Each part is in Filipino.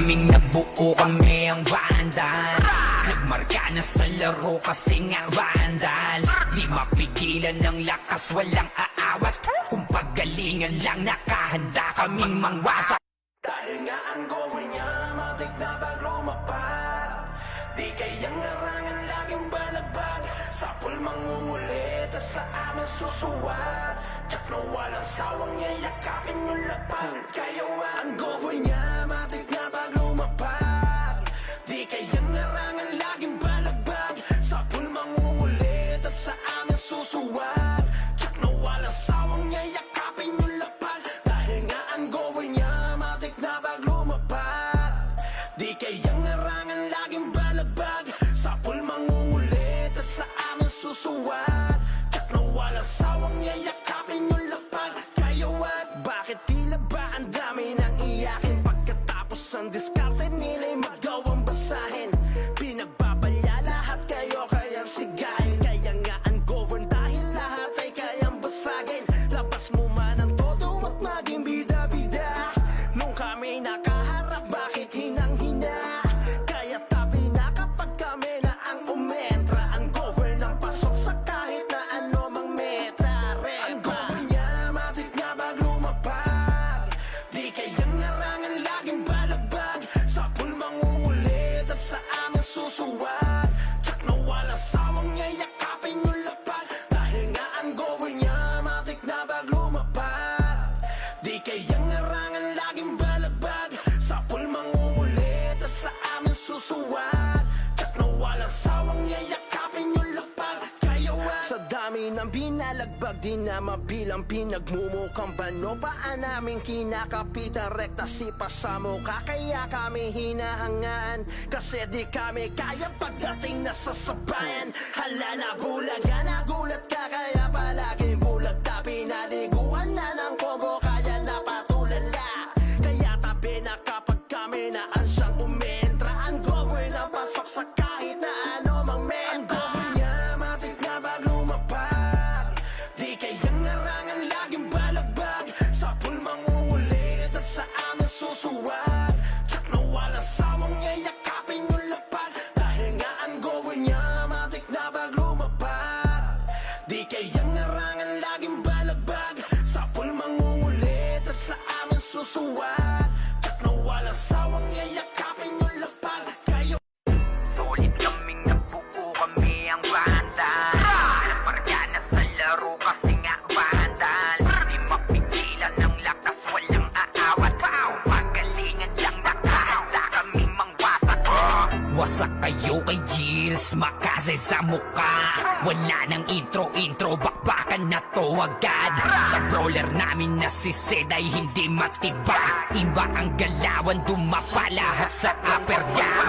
kaming nabuo, kami ang Vandals. Nagmarka na sa laro kasi nga Vandals. Di mapigilan ng lakas, walang aawat. Kung paggalingan lang, nakahanda kaming mangwasak. Dahil nga ang gawin niya, matik na bag lumapag. Di kayang narangan, laging balagbag. Sa pulmang ngungulit at sa amin susuwag. Tsak na walang sawang yayakapin yung lapag. Kaya ang gawin niya, matik na bag lumapag. Di kayang narangan, laging balagbag. Sa pulmang ngungulit at sa amin susuwag. Tsak na walang sawang yayakapin yung lapag. Dahil nga ang gawin niya, matik na bag lumapag. Di kayang narangan, laging balagbag. Sa pulmang ngungulit at sa amin susuwag. Tsak na walang sawang yayakapin yung lapag. Kaya what? Bakit tila ba ang dami nang iyakin? Pagkatapos ang diskarte nila'y magawang basahin. Pinagbabalya lahat kayo kayang sigahin. Kaya nga ang govern dahil lahat ay kayang basagin. Labas mo man ang todo at maging bida-bida. Nung kami nakaharap, bakit hinang-hina? Kaya tabi na kapag kami na ang umetra. Ang govern ang pasok sa kahit na ano mang meta. Ang govern niya, matik na bag lumapag. Di kayang narangan, laging balagbag. Sa pulmang ngungulit at sa amin susuwag. Tsak na walang sawang yayakapin yung lapag. Dahil nga ang govern niya, matik na bag lumapag. Di kayang narangan, laging balagbag. Sa pulmang ngungulit at sa amin susuwag. Tsak na walang sawang yayakapin yung lapag. Kaya sa dami ng binalagbag, di na mabilang pinagmumukhang bano. Paan namin kinakapitan, rekta sipa sa mukha. Kaya kami hinahangaan, kasi di kami kaya pagdating na sa sabayan. Hala na bulaga, nagulat ka kaya palaging bulag. Tabi naliguan na ng combo, kaya napatulala. Kaya tabi na kapag kami na ansyang umentra. Ang govern ang pasok sa kahit na ano mang meta. Ang govern niya, matik na bag lumapag. Di kayang narangan, laging balagbag. Sa pulmang ngungulit at sa amin susuwag. Tsak na walang sawang yayakapin yung lapag. Dahil nga ang govern niya, matik na bag lumapag. Di kayang narangan, laging balagbag. Sa pulmang ngungulit at sa amin susuwag. Tsak na walang sawang yayakapin yung lapag. Kayo Solid kaming nabuo, kami ang Vandals. Nagmarka na sa laro kasi nga Vandals. Di mapigilan ng lakas, walang aawat. Kung pagalingan lang, nakahanda kaming mangwasak. Wasak kayo kay Gilles, makasay sa mukha. Wala nang intro, bakbakan na to agad. Sa brawler namin na si Zed ay hindi matiba. Iba ang galawan, dumapa lahat sa upper jab.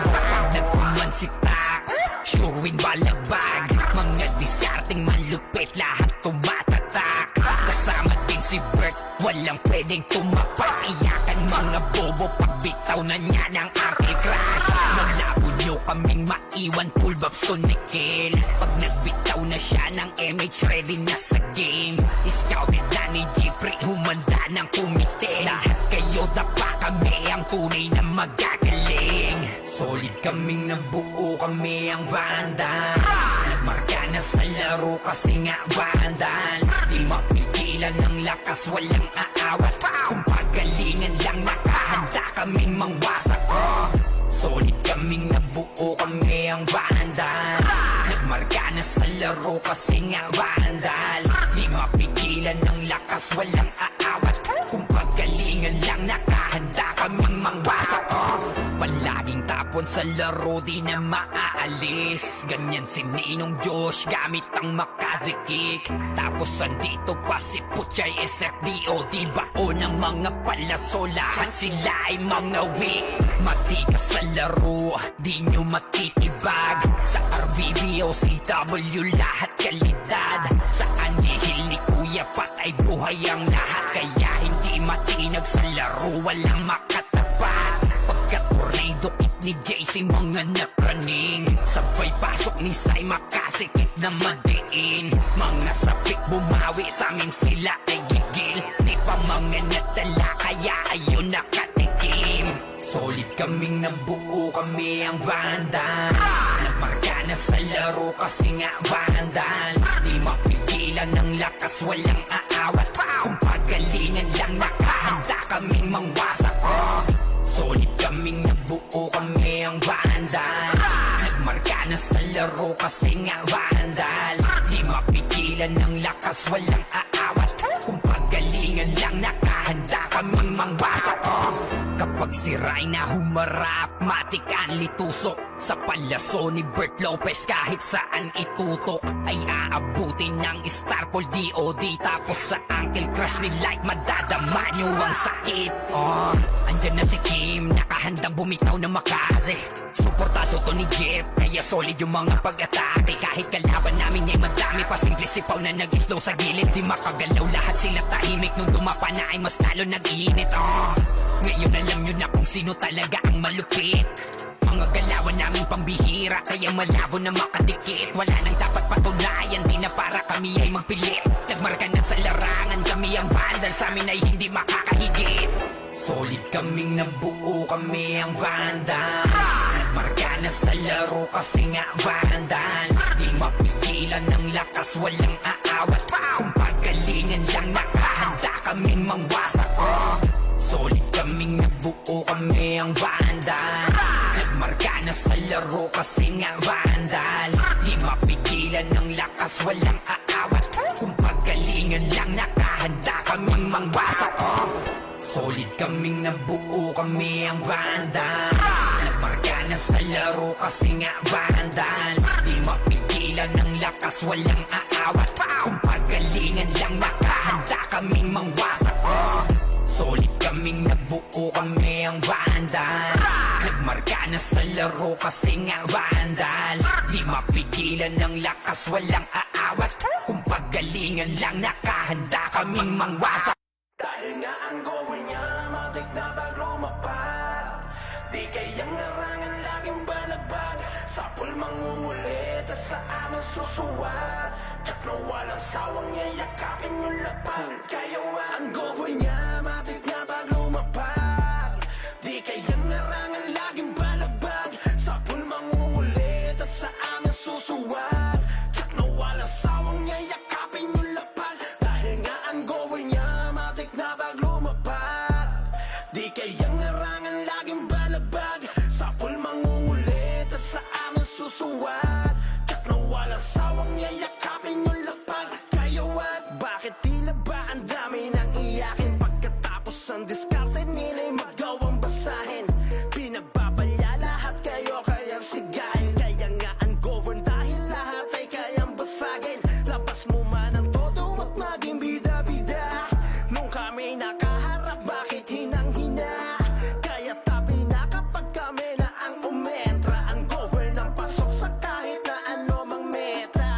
Nagkuman si Tax, sure win balagbag. Mga diskarting malupit, lahat tumatatak. Kasama din si Bert, walang pwedeng tumapak. Iyakan mga bobo, pagbitaw na niya ng anti-crash. Malabo nyo kaming maiwan, full bobs to nickel. Pag nagbitaw na siya ng MH, ready na sa game. Scouted na ni Jeffrey, humanda ng kumite. Lahat kayo dapa, kami ang tunay na magagaling. Solid kaming nabuo, kami ang Vandals. Nagmarka na sa laro kasi nga Vandals. Di mapigilan ng lakas, walang aawat. Kung pagalingan lang, nakahanda kaming mangwasak. Solid kaming nabuo, kami ang Vandals. Nagmarka na sa laro kasi nga Vandals. Di mapigilan ng lakas, walang aawat. Kung pagalingan lang, nakahanda kaming mangwasak. Palaging tapon sa laro, di na maaalis. Ganyan si Ninong Josh, gamit ang makazikik. Tapos andito pa si Puchay SFDO. Di bao ng mga palaso, lahat sila ay mga weak. Matika sa laro, di nyo matitibag. Sa RBBO, CW, lahat kalidad. Sa anihil ni Kuya Pat ay buhay ang lahat. Kaya hindi matinag sa laro, walang makatapat. Pagka-tornado kit ni JC, mga napraning. Sabay pasok ni Sai, makasikip na madiin. Mga sapik bumawi sa amin, sila ay gigil. Di pa mga natala, kaya ayun nakatikim. Solid kaming nabuo, kami ang Vandals. Nagmarka na sa laro kasi nga Vandals. Di mapigilan ng lakas, walang aawat. Kung pagalingan lang, nakahanda kaming mangwasak. Solid kaming nabuo, kami ang Vandals. Nagmarka na sa laro kasi nga Vandals. Di mapigilan ng lakas, walang aawat. Kung pagalingan lang, nakahanda kaming mangwasak. Kapag sira'y na humarap, matik ang litusok. Sa palyaso ni Bert Lopez, kahit saan itutok ay aabutin ng Starpol DOD. Tapos sa Uncle Crush ni Light, madadama nyo ang sakit. Andyan na si Kim, nakahandang bumitaw na makase. Suportado to ni Jeff, kaya solid yung mga pag-atake. Kahit kalaban namin ay madami pa, simple sipaw na nag-slow sa gilid. Di makagalaw, lahat sila tahimik. Nung dumapa na ay mas lalo nag-iinit. Ngayon alam nyo na kung sino talaga ang malupit. Mga galawan namin pambihira, kaya malabo na makadikit. Wala nang dapat patunayan, di na para kami ay magpilit. Nagmarka na sa larangan, kami ang Vandal, sa amin ay hindi makakahigit. Solid kaming nabuo, kami ang Vandals. Nagmarka na sa laro kasi nga Vandals. Di mapigilan ng lakas, walang aawat. Kung pagalingan lang, nakahanda kaming mangwasak. Solid kaming nabuo, kami ang Vandals. Nagmarka na sa laro kasi nga Vandals. Di mapigilan ng lakas, walang aawat. Kung pagalingan lang, nakahanda kaming mangwasak. Solid kaming nabuo, kami ang Vandals. Nagmarka na sa laro kasi nga Vandals. Di mapigilan ng lakas, walang aawat. Kung pagalingan lang, nakahanda kaming mangwasak. Solid kaming nabuo, kami ang Vandals. Nagmarka na sa laro kasi nga Vandals. Di mapigilan ng lakas, walang aawat. Kung pagalingan lang, nakahanda kaming mangwasak. Dahil nga ang goal niya, matik na bag lumapag. Di kayang narangan, laging balagbag. Sa pool mangungulit at sa amin susuwag. Tsak na walang sawang yayakapin yung lapag. Kaya ang goal niya, matik na bag lumapag. Di kayang narangan, laging balagbag. Sa pool mangungulit at sa amin susuwag. Tsak na walang sawang yayakapin yung lapag. Dahil nga ang goal niya, matik na bag lumapag. Di kayang narangan, laging balagbag. Sa pool mangungulit at sa amin susuwag. Tsak na walang sawang yayakapin yung lapag. Kaya bakit tila ba ang dami ng iyakin? Pagkatapos ang diskarte nila'y magawang basahin. Pinababalya lahat kayo kayang sigahin. Kaya nga ungovern dahil lahat ay kayang basagin. Labas mo man ang todo at maging bida-bida. Nung kami nakaharap, bakit hinang-hina? Kaya tabi na kapag kami na ang umentra. Ungovern ang pasok sa kahit na ano mang meta.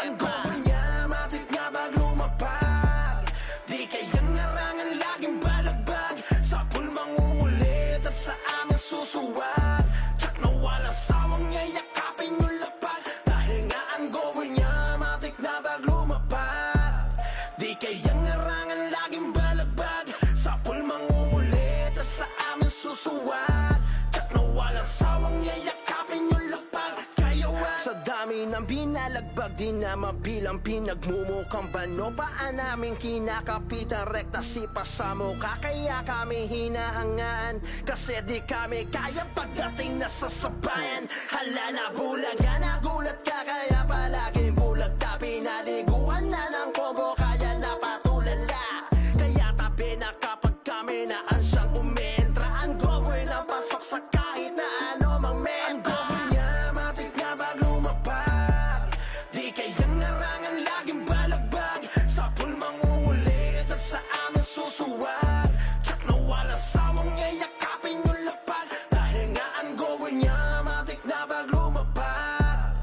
Ungovern niya, matik na bag lumapag. Di kayang narangan, laging balagbag. Sa pool mangungulit at sa amin susuwag. Tsak na walang sawang yayakapin yung lapag. Dahil nga ang goal niya, matik na bag lumapag. Di kayang narangan, laging balagbag. Sa pool mangungulit at sa amin susuwag. Tsak na walang sawang yayakapin yung lapag. Kaya sa dami ng binalagbag, di na mabilang pinagmumukhang bano. Paan namin kinakapitan, rekta sipa sa mukha. Kaya kami hinahangaan, kasi di kami kaya pagdating na sa sabayan. Hala na bulaga, nagulat ka kaya palaging bulag ka. Pinaliguan na ng combo, kaya napatulala. Kaya tabi na kapag kami na ansyang umentra. Ang govern ang pasok sa kahit na ano mang meta. Ang govern niya, matik na bag lumapag. Di kayang narangan, laging balagbag. Sa pool mangungulit at sa amin susuwag. Tsak na walang sawang yayakapin yung lapag. Dahil nga ang govern niya, matik na bag lumapag.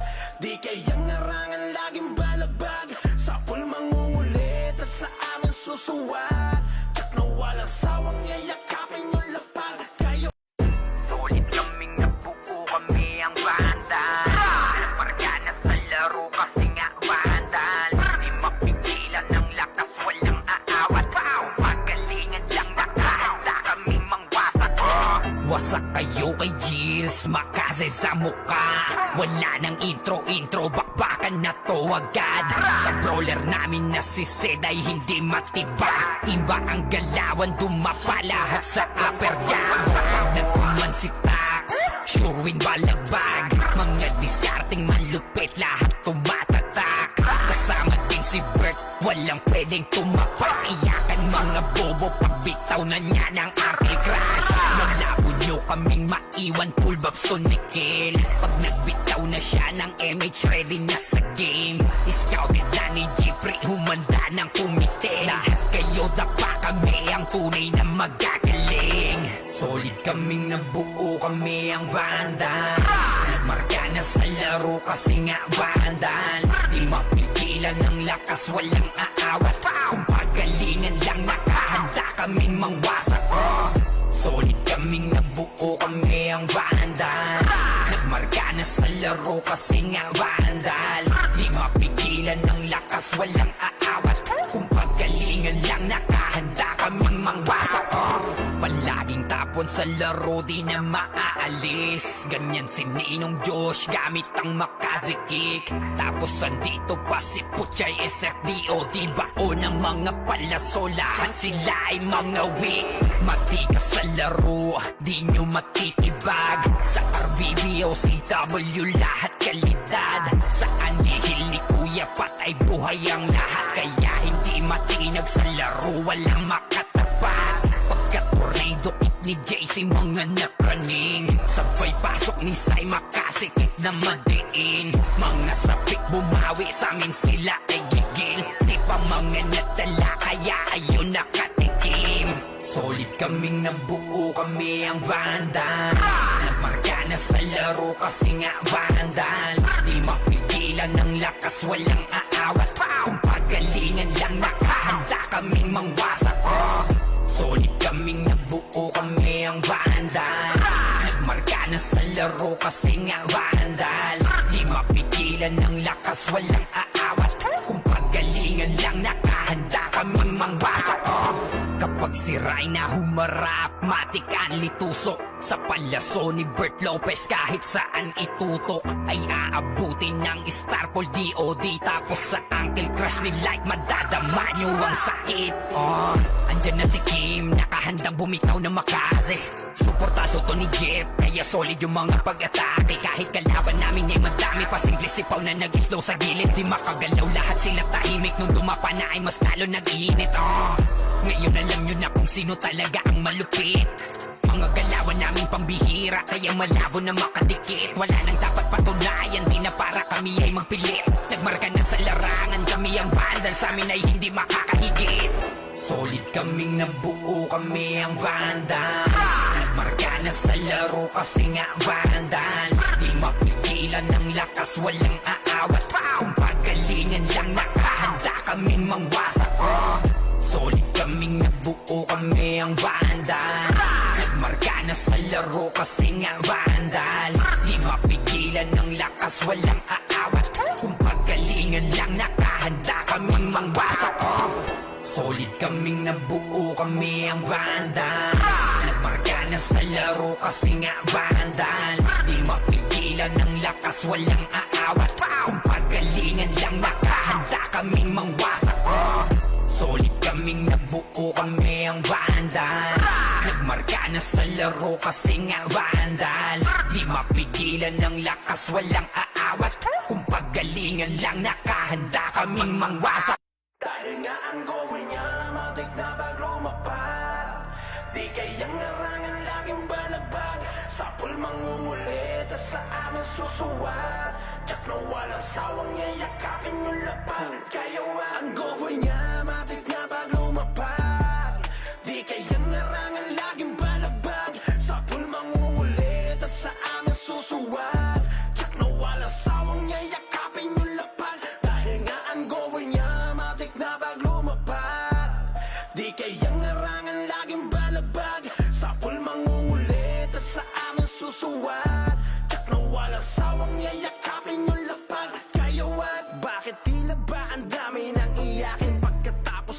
Di kayang narangan, laging balagbag. Sa pool mangungulit at sa amin susuwag. Tsak na walang sawang yayakapin yung lapag. Kaya Solid kaming nabuo, kami ang Vandals. Nagmarka na sa laro kasi nga Vandals. Di mapigilan ng lakas, walang aawat. Kung pagalingan lang, nakahanda kaming mangwasak. Wasak Vandals, makaze sa muka. Wala nang intro, bakbakan na to agad. Sa brawler namin na si Zed ay hindi matibag. Iba ang galawan, dumapa lahat sa upper jab. Nagkuman si Tax, sure win balagbag. Mga diskarting malupit, lahat tumatatak. Kasama din si Bert, walang pwedeng tumapak. Iyakan mga bobo, pagbitaw na niya ng Arcade Crash. Malabo nyo kaming maiwan, full babs to Nickel. Pag nagbitaw na siya ng MH, ready na sa game. Scouted na ni Jeffrey, humanda ng kumite. Lahat kayo dapa kami, ang tunay na magagaling. Solid kaming nabuo, kami ang Vandals. Nagmarka na sa laro kasi nga Vandals. Di mapigilan ng lakas, walang aawat. Kung pagalingan lang, nakahanda kaming mangwasak. Solid kaming nabuo, kami ang Vandals. Nagmarka na sa laro kasi nga Vandals. Di mapigilan ng lakas, walang aawat. Kung pagalingan lang, nakahanda kaming mangwasak. Palaging tapon sa laro, di na maaalis. Ganyan si Ninong Josh, gamit ang makaze kick. Tapos andito pa si Puchay SFDO. Di bao ng mga palaso, lahat sila ay mga weak. Matikas sa laro, di nyo matitibag. Sa RBBO, CW, lahat kalidad. Sa anihil ni Kuya Pat ay buhay ang lahat. Kaya hindi matinag sa laro, walang makatapat. Pagka-tornado hit ni JC, mga napraning. Sabay pasok ni Sai, makasikip na madiin. Mga sapik bumawi, sa amin sila ay gigil. Di pa mga natala, kaya ayun nakatikim. Solid kaming nabuo, kami ang Vandals. Nagmarka na sa laro kasi nga Vandals. Di mapigilan ng lakas, walang aawat. Kung pagalingan lang, nakahanda kaming mangwasak. Solid kaming nabuo, kami ang Vandals. Nagmarka na sa laro kasi nga Vandals. Di mapigilan ng lakas, walang aawat. Kung pagalingan lang, nakahanda kaming mangwasak. Kapag si Rayna humarap, matik ang litusok. Sa palaso ni Bert Lopez, kahit saan itutok ay aabutin ng Starpol DOD. Tapos sa Uncle Crush ni Light, madadama nyo ang sakit. Andyan na si Kim, nakahandang bumitaw ng makaze. Suportado to ni Jeff, kaya solid yung mga pag-atake. Kahit kalaban namin ay madami, pasimple sipaw na nag-slow sa gilid. Di makagalaw, lahat sila tahimik. Nung dumapa na ay mas lalo nag-iinit. Ngayon alam nyo na kung sino talaga ang malupit. Mga galawan namin pambihira, kaya malabo na makadikit. Wala nang dapat patunayan, di na para kami ay magpilit. Nagmarka na sa larangan, kami ang Vandals, sa amin ay hindi makakahigit. Solid kaming nabuo, kami ang Vandals. Nagmarka na sa laro kasi nga Vandals. Di mapigilan ng lakas, walang aawat. Kung pagalingan lang, nakahanda kaming mangwasak. Solid kaming nabuo, kami ang Vandals. Nagmarka na sa laro kasi nga Vandals. Di mapigilan ng lakas, walang aawat. Kung pagalingan lang, nakahanda kaming mangwasak. Solid kaming nabuo, kami ang Vandals. Nagmarka na sa laro kasi nga Vandals. Di mapigilan ng lakas, walang aawat. Kung pagalingan lang, nakahanda kaming mangwasak. Solid kaming nabuo, kami ang Vandals. Nagmarka na sa laro kasi nga Vandals. Di mapigilan ng lakas, walang aawat. Kung pagalingan lang, nakahanda kaming mangwasak. Dahil nga ang going niya, matik na pag lumapat. Di kayang narangan, laging balagbag. Sa pool mangungulit at sa amin susuwat. Tsak na walang sawang yayakapin yung lapag. Kaya ang going niya, matik na pag lumapat. Di kayang narangan, laging balagbag. Sa pool mangungulit at sa amin susuwat. Tsak na walang sawang yayakapin yung lapag. Dahil nga ang going niya, matik na pag lumapat. Di kayang narangan, laging balagbag. Sa pool mangungulit at sa amin susuwat. Tsak na walang sawang yayakapin yung lapag. Kaya what? Bakit tila ba ang dami ng iyakin? Pagkatapos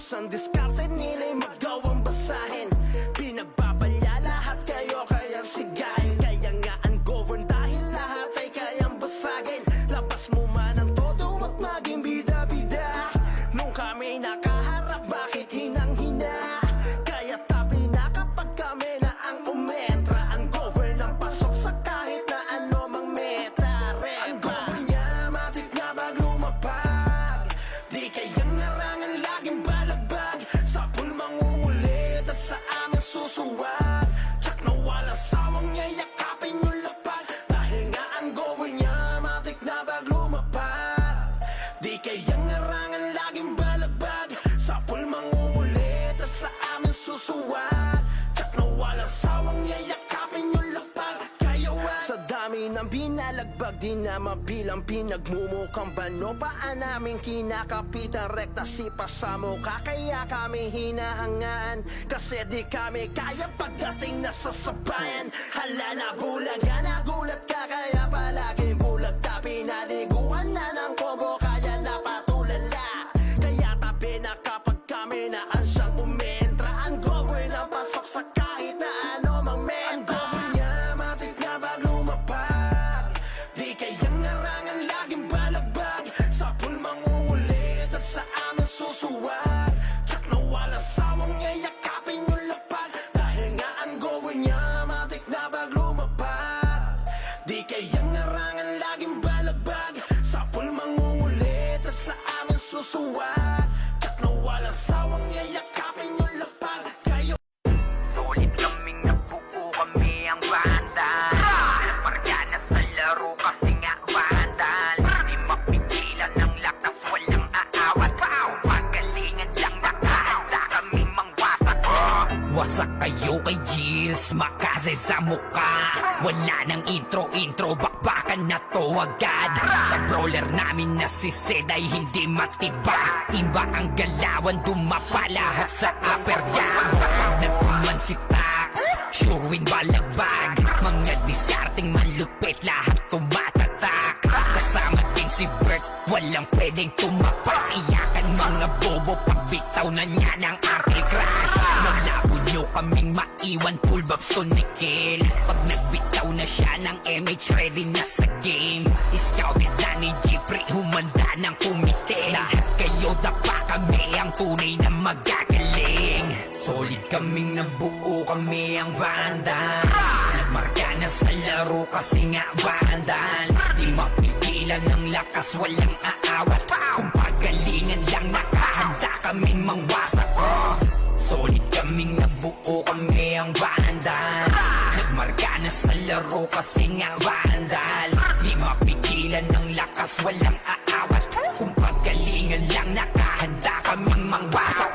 walang binalagbag, di na mabilang pinagmumukhang bano. Paan namin kinakapitan, rekta sipa sa mukha. Kaya kami hinahangaan, kasi di kami kaya pagdating na sa sabayan. Hala na bulag ka, nagulat ka, kaya palaging bulag ka. Pinaliguan na ng combo, kaya napatulala. Kaya tabi na kapag kami na ansyang umentra. Ang gover na pasok sa kahit na ano mang mentra. Ang gover niya, matik na bag lumapag. Di kayang narangan, laging balagbag. Sa pool mangungulit at sa amin susuwag. Tsak na wala sawang yayakapin yung lapag. Dahil nga ang gover niya, matik na bag lumapag. Di kayang narangan, laging balagbag. Sa pool mangungulit at sa amin susuwag. Tsak na wala sawang yayakapin yung lapag. Kayo Solid kaming nabuo kami ang bandal. Marga na sa laro kasi nga bandal. Di mapigilan ng lakas, walang aawat. Pagalingan lang nakahanda kaming mangwasak. Wasak kayo kay Gilles, makase sa mukha. Wala nang intro, bakbakan na to agad. Sa brawler namin na si Zed ay hindi matiba. Iba ang galawan, dumapa lahat sa upper jam. Nagpuman si Tax, sure win balagbag. Mga diskarting malupit, lahat tumatatak. Kasama din si Bert, walang pwedeng tumapak. Iyakan mga bobo, pagbitaw na niya ng Arctic Crash. Malabo nyo kaming maiwan, full babs to Nickel. Pag nagbitaw na siya ng MH, ready na sa game. Scouted na ni Jeffrey, humanda ng kumite. Lahat kayo dapa, kami ang tunay na magagaling. Solid kaming nabuo, kami ang Vandals. Nagmarka na sa laro kasi nga Vandals. Di mapigilan ng lakas, walang aawat. Kung pagalingan lang, nakahanda kaming mangwasak. Solid kaming nabuo, kami ang Vandals. Nagmarka na sa laro kasi nga Vandals. Di mapigilan ng lakas, walang aawat. Kung pagalingan lang, nakahanda kaming mangwasak.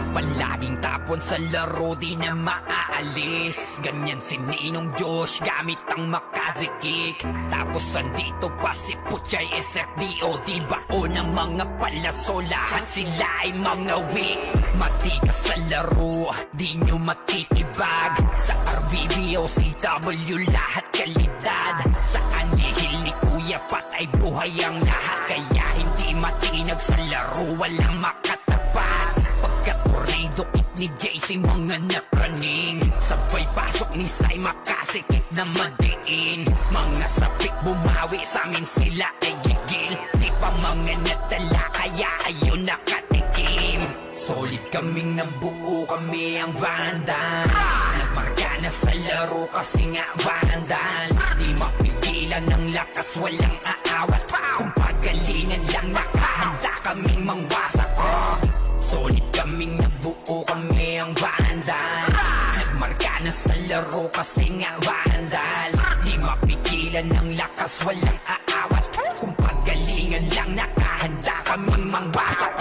Palaging tapon sa laro, di na maaalis. Ganyan si Ninong Josh, gamit ang makazikik. Tapos andito pa si Puchay SFDO. Di bao ng mga palaso, lahat sila ay mga weak. Matikas sa laro, di nyo matitibag. Sa RBBO, CW, lahat kalidad. Sa anihil ni Kuya Pat ay buhay ang lahat. Kaya hindi matinag sa laro, walang makatapat. Pagka-tornado kit ni JC, mga napraning. Sabay pasok ni Sai, makasikip na madiin. Mga sapik bumawi, sa amin sila ay gigil. Di pa mga natala, kaya ayun nakatikim. Solid kaming nabuo, kami ang Vandals. Nagmarka na sa laro kasi nga Vandals. Di mapigilan ng lakas, walang aawat. Kung pagalingan lang, nakahanda kaming mangwasak. Solid kaming nabuo, kami ang Vandals. Nagmarka na sa laro kasi nga Vandals. Di mapigilan ng lakas, walang aawat. Kung pagalingan lang, nakahanda kaming mangwasak.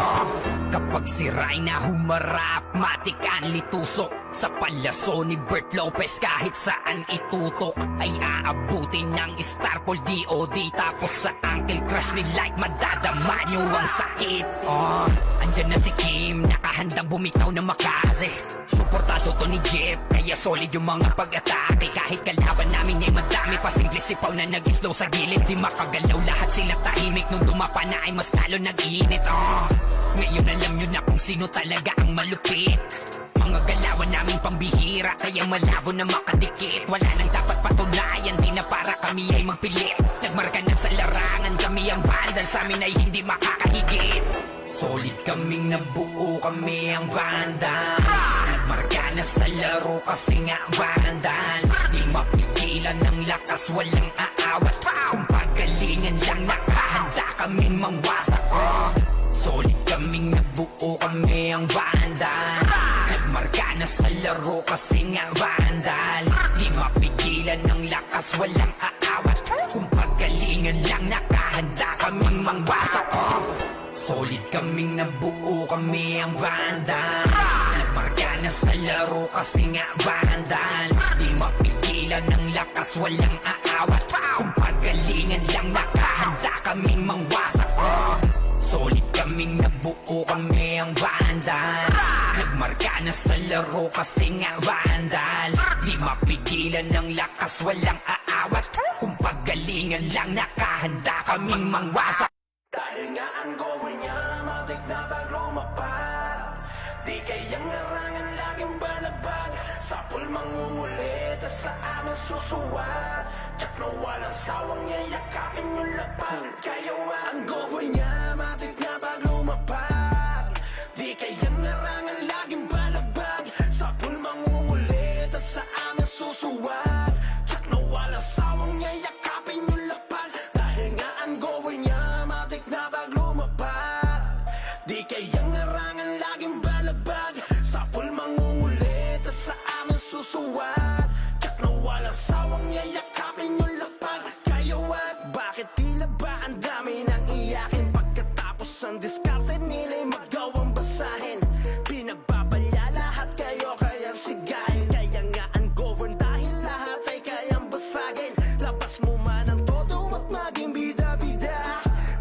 Kapag si Rayna humarap, matik ang litusok. Sa palaso ni Bert Lopez, kahit saan itutok ay aabutin ng Starpol DOD. Tapos sa Uncle Crush ni Light, madadama nyo ang sakit. Andyan na si Kim, nakahandang bumitaw na makase. Suportado to ni Jeff, kaya solid yung mga pag-atake. Kahit kalaban namin ay madami pa, simple sipaw na nag-slow sa gilid. Di makagalaw, lahat sila tahimik. Nung dumapa na ay mas lalo nag-iinit. Ngayon alam nyo na kung sino talaga ang malupit. Mga galawan namin pambihira, kaya malabo na makadikit. Wala nang dapat patunayan, di na para kami ay magpilit. Nagmarka na sa larangan, kami ang Vandals, sa amin ay hindi makakahigit. Solid kaming nabuo, kami ang Vandals. Nagmarka na sa laro kasi nga Vandals. Di mapigilan ng lakas, walang aawat. Kung pagalingan lang, nakahanda kaming mangwasak. Solid kaming nabuo, kami ang Vandals. Nagmarka na sa laro kasi nga Vandals. Di mapigilan ng lakas, walang aawat. Kung pagalingan lang, nakahanda kaming mangwasak. Solid kaming nabuo, kami ang Vandals. Nagmarka na sa laro kasi nga vandals. Di mapigilan ng lakas, walang aawat. Kung pagalingan lang nakahanda kaming mangwasak. Solid kaming nabuo, kami ang vandals. Nagmarka na sa laro kasi nga vandals. Di mapigilan ng lakas, walang aawat. Kung pagalingan lang nakahanda kaming mangwasak. Dahil nga ang goal niya, matik na pag lumapag. Di kayang narangan, laging balagbag. Sa pool mangungulit at sa amin susuwat. Tsak na walang sawang yayakapin yung lapag. Kaya ang goal niya, matik na pag lumapag. Di kayang narangan, laging balagbag. Sa pool mangungulit at sa amin susuwat. Tsak na walang sawang yayakapin yung lapag. Dahil nga ang goal niya, matik na pag lumapag. Di kayang narangan, laging balagbag. Sa pool mangungulit at sa amin susuwat. Tsak na walang sawang yayakapin yung lapag. Kaya bakit tila ba ang dami nang iyakin? Pagkatapos ang diskarte nila'y magawang basahin. Pinagbabalya lahat kayo kayang sigahin. Kaya nga ungovern dahil lahat ay kayang basagin. Labas mo man ang todo at maging bida-bida.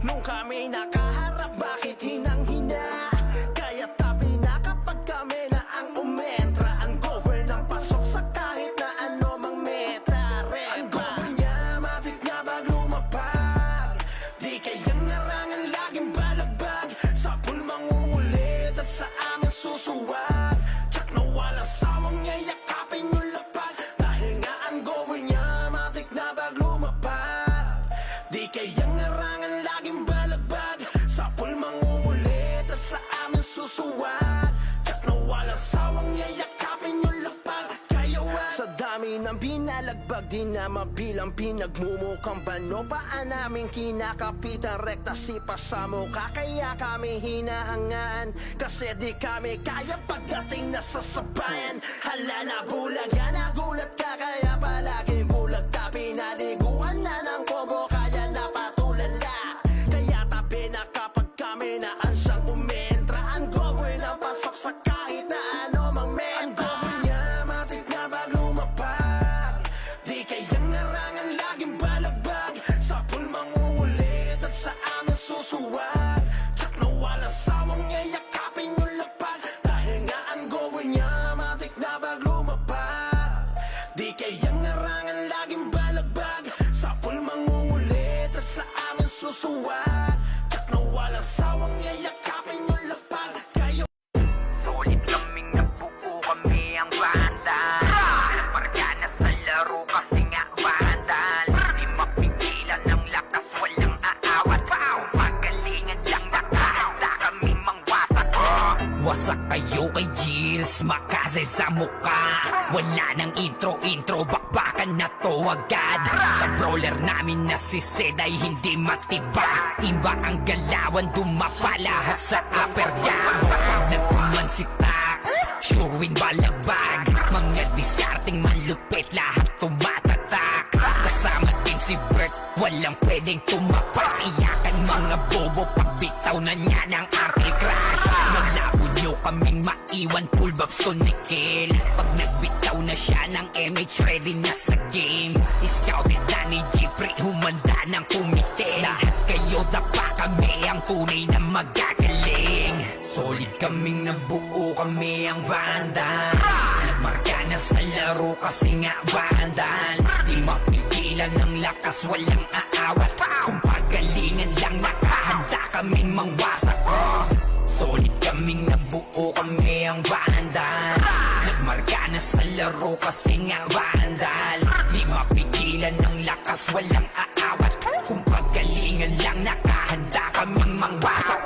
Nung kami nakaharap, bakit hinang-hina? Kaya tabi na kapag kami na ang umentra. Ungovern ang pasok sa kahit na ano mang meta. Ungovern niya, matik na pag lumapag. Di kayang narangan, laging balagbag. Sa pool mangungulit at sa amin susuwat. Tsak na walang sawang yayakapin yung lapag. Dahil nga ungovern niya, matik na pag lumapag. Di kayang narangan, laging balagbag. Sa pool mangungulit at sa amin susuwat. Tsak na walang sawang yayakapin yung lapag. Kaya sa dami ng binalagbag, di na mabilang pinagmumukhang bano. Paan namin kinakapitan, rekta sipa sa mukha. Kaya kami hinahangaan, kasi di kami kaya pagdating na sa sabayan. Hala na bulaga, nagulat ka kaya palaging bulag ka. Pinaliguan na ng kobo, kaya napatulala. Kaya tabi na kapag kami na ansyang umentra. Ungovern ang pasok sa kahit na ano mang meta. Ungovern niya, matik na pag lumapag. Di kayang narangan, laging balagbag. Sa pool mangungulit at sa amin susuwat. Tsak na walang sawang yayakapin yung lapag. Dahil nga ungovern niya, matik na pag lumapag. Di kayang narangan, laging balagbag. Sa pool mangungulit at sa amin susuwat. Tsak na walang sawang yayakapin yung lapag. Kayo Solid kaming nabuo, kami ang vandals. Marka na sa laro kasi nga vandals. Di mapigilan ng lakas, walang aawat. Kung pagalingan lang nakahanda kaming mangwasak. Wasak kayo kay Gilles, makase sa mukha. Wala nang intro, bakbakan na to agad. Sa brawler namin na si Zed ay hindi matibag. Iba ang galawan, dumapa lahat sa upper jab. Nagpuman si Tax, sure win balagbag. Mga discarding malupit, lahat tumatatak. Kasama din si Bert, walang pwedeng tumapak. Iyakan mga bobo, pagbitaw na niya ng Uncle Crash. Malabo nyo kaming maiwan, full babs to Nickel. Pag nagbitaw na siya ng MH, ready na sa game. Scouted na ni Jeffrey, humanda ng kumite. Lahat kayo dapa, kami ang tunay na magagaling. Solid kaming nabuo, kami ang vandals. Marka na sa laro kasi nga vandals. Di mapigilan ng lakas, walang aawat. Kung pagalingan lang nakahanda kaming mangwasak. Solid kaming nabuo, kami ang vandals. Nagmarka na sa laro kasi nga vandals. Di mapigilan ng lakas, walang aawat. Kung pagalingan lang nakahanda kaming mangwasak.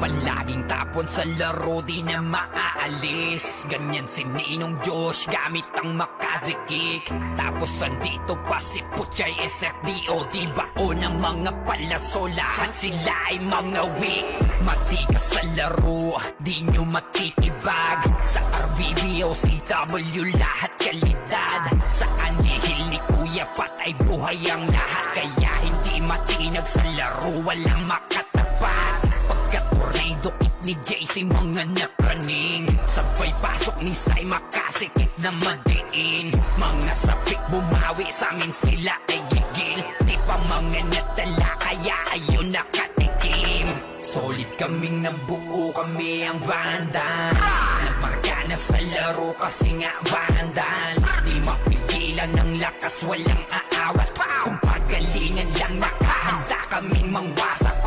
Palaging tapon sa laro, di na maaalis. Ganyan si Ninong Josh, gamit ang Makaze kick. Tapos andito pa si Puchay SFDO. Di bao ng mga palaso, lahat sila ay mga weak. Matikas sa laro, di nyo matitibag. Sa RBBO, CW, lahat kalidad. Sa anihil ni Kuya Pat ay buhay ang lahat. Kaya hindi matinag sa laro, walang makatapat. Pagka tornado, ni JC mga napraning. Sabay pasok ni Sai makasikip na madiin. Mga sapik bumawi sa amin sila ay gigil. Di pa mga natala kaya ayun nakatikim. Solid kaming nabuo kami ang Vandals. Nagmarka na sa laro kasi nga Vandals. Di mapigilan ng lakas walang aawat. Kung pagalingan lang nakahanda kaming mangwasak.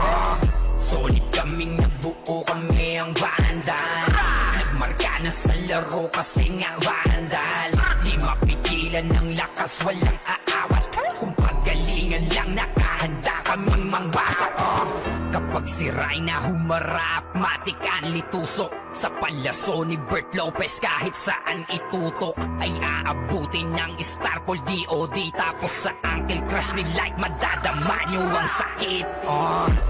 Solid kaming nabuo kami ang Vandals. Nagmarka na sa laro kasi nga Vandals. Di mapigilan ng lakas walang aawat. Kung pagalingan lang nakahanda kaming mangwasak. Kapag si Rayna humarap, matik ang litusok. Sa palaso ni Bert Lopez kahit saan itutok ay aabutin ng Starpol DOD. Tapos sa Uncle Crush ni Light madadama nyo ang sakit.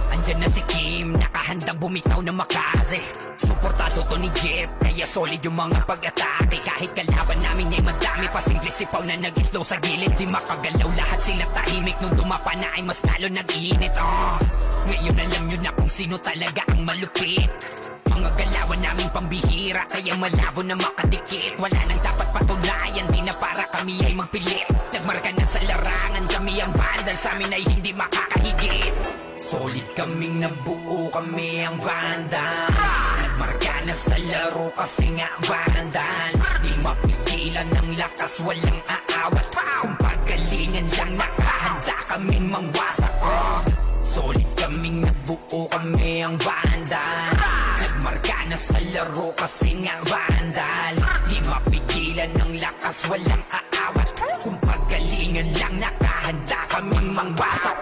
Andyan na si Kim, nakahandang bumitaw na makaze. Suportado to ni Jeff, kaya solid yung mga pag-atake. Kahit kalaban namin ay madami pa simple sipaw na nag-slow sa gilid. Di makagalaw lahat sila tahimik nung dumapa na ay mas lalo nag-iinit. Ngayon alam nyo na kung sino talaga ang malupit. Mga galawan namin pambihira kaya malabo na makadikit. Wala nang dapat patulayan, di na para kami ay magpilit. Nagmarka na sa larangan, kami ang Vandal, sa amin ay hindi makakahigit. Solid kaming nabuo kami ang Vandals. Nagmarka na sa laro kasi nga Vandals. Di mapigilan ng lakas, walang aawat. Kung pagalingan lang nakahanda kaming mangwasak. Solid kaming nabuo kami ang Vandals. Nagmarka na sa laro kasi nga Vandals. Di mapigilan ng lakas, walang aawat. Kung pagalingan lang nakahanda kaming mangwasak.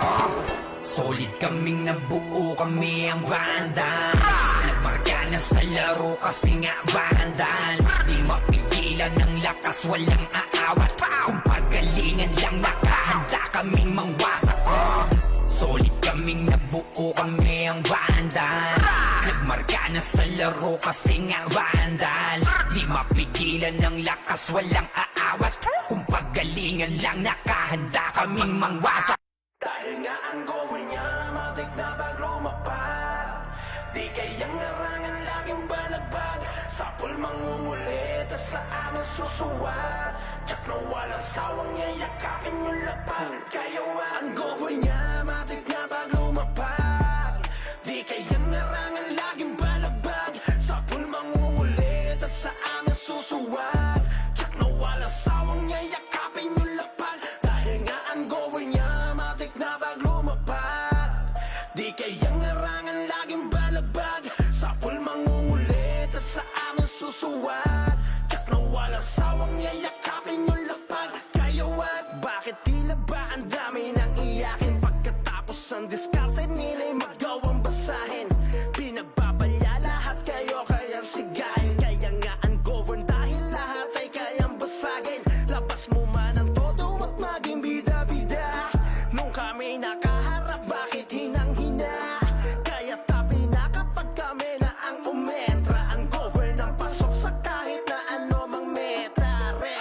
Solid kaming nabuo kami ang Vandals. Nagmarka na sa laro kasi nga Vandals. Di mapigilan ng lakas, walang aawat. Kung pagalingan lang nakahanda kaming mangwasak. Solid kaming nabuo kami ang Vandals. Nagmarka na sa laro kasi nga Vandals. Di mapigilan ng lakas, walang aawat. Kung pagalingan lang nakahanda kaming mangwasak. Dahil nga ang going niya, matik na pag lumapag. Di kayang narangan laging balagbag. Sapol mangungulit at sa amin susuwag. Tsak na walang sawang yayakapin yung lapag. Kaya ang going niya, matik na pag lumapag. Di kayang narangan laging balagbag. Sapol mangungulit at sa amin susuwag. Tsak na walang sawang yayakapin yung lapag. Dahil nga ang going niya, matik na pag lumapag. Di kayang narangan laging balagbag. Sapol mangungulit at sa amin susuwag. Tsak na walang sawang yayakapin yung lapag. Kaya wag, bakit tila ba ang dami ng iyakin? Pagkatapos ang diskarte nila'y magawang basahin. Pinagbabalya lahat kayo kayang sigahin. Kaya nga ungoverned dahil lahat ay kayang basagin. Labas mo man ang todo at maging bida-bida. Nung kami nakaharap, bakit hinang-hina? Kaya tabi na kapag kami na ang umetra. Ungoverned ang pasok sa kahit na ano mang meta.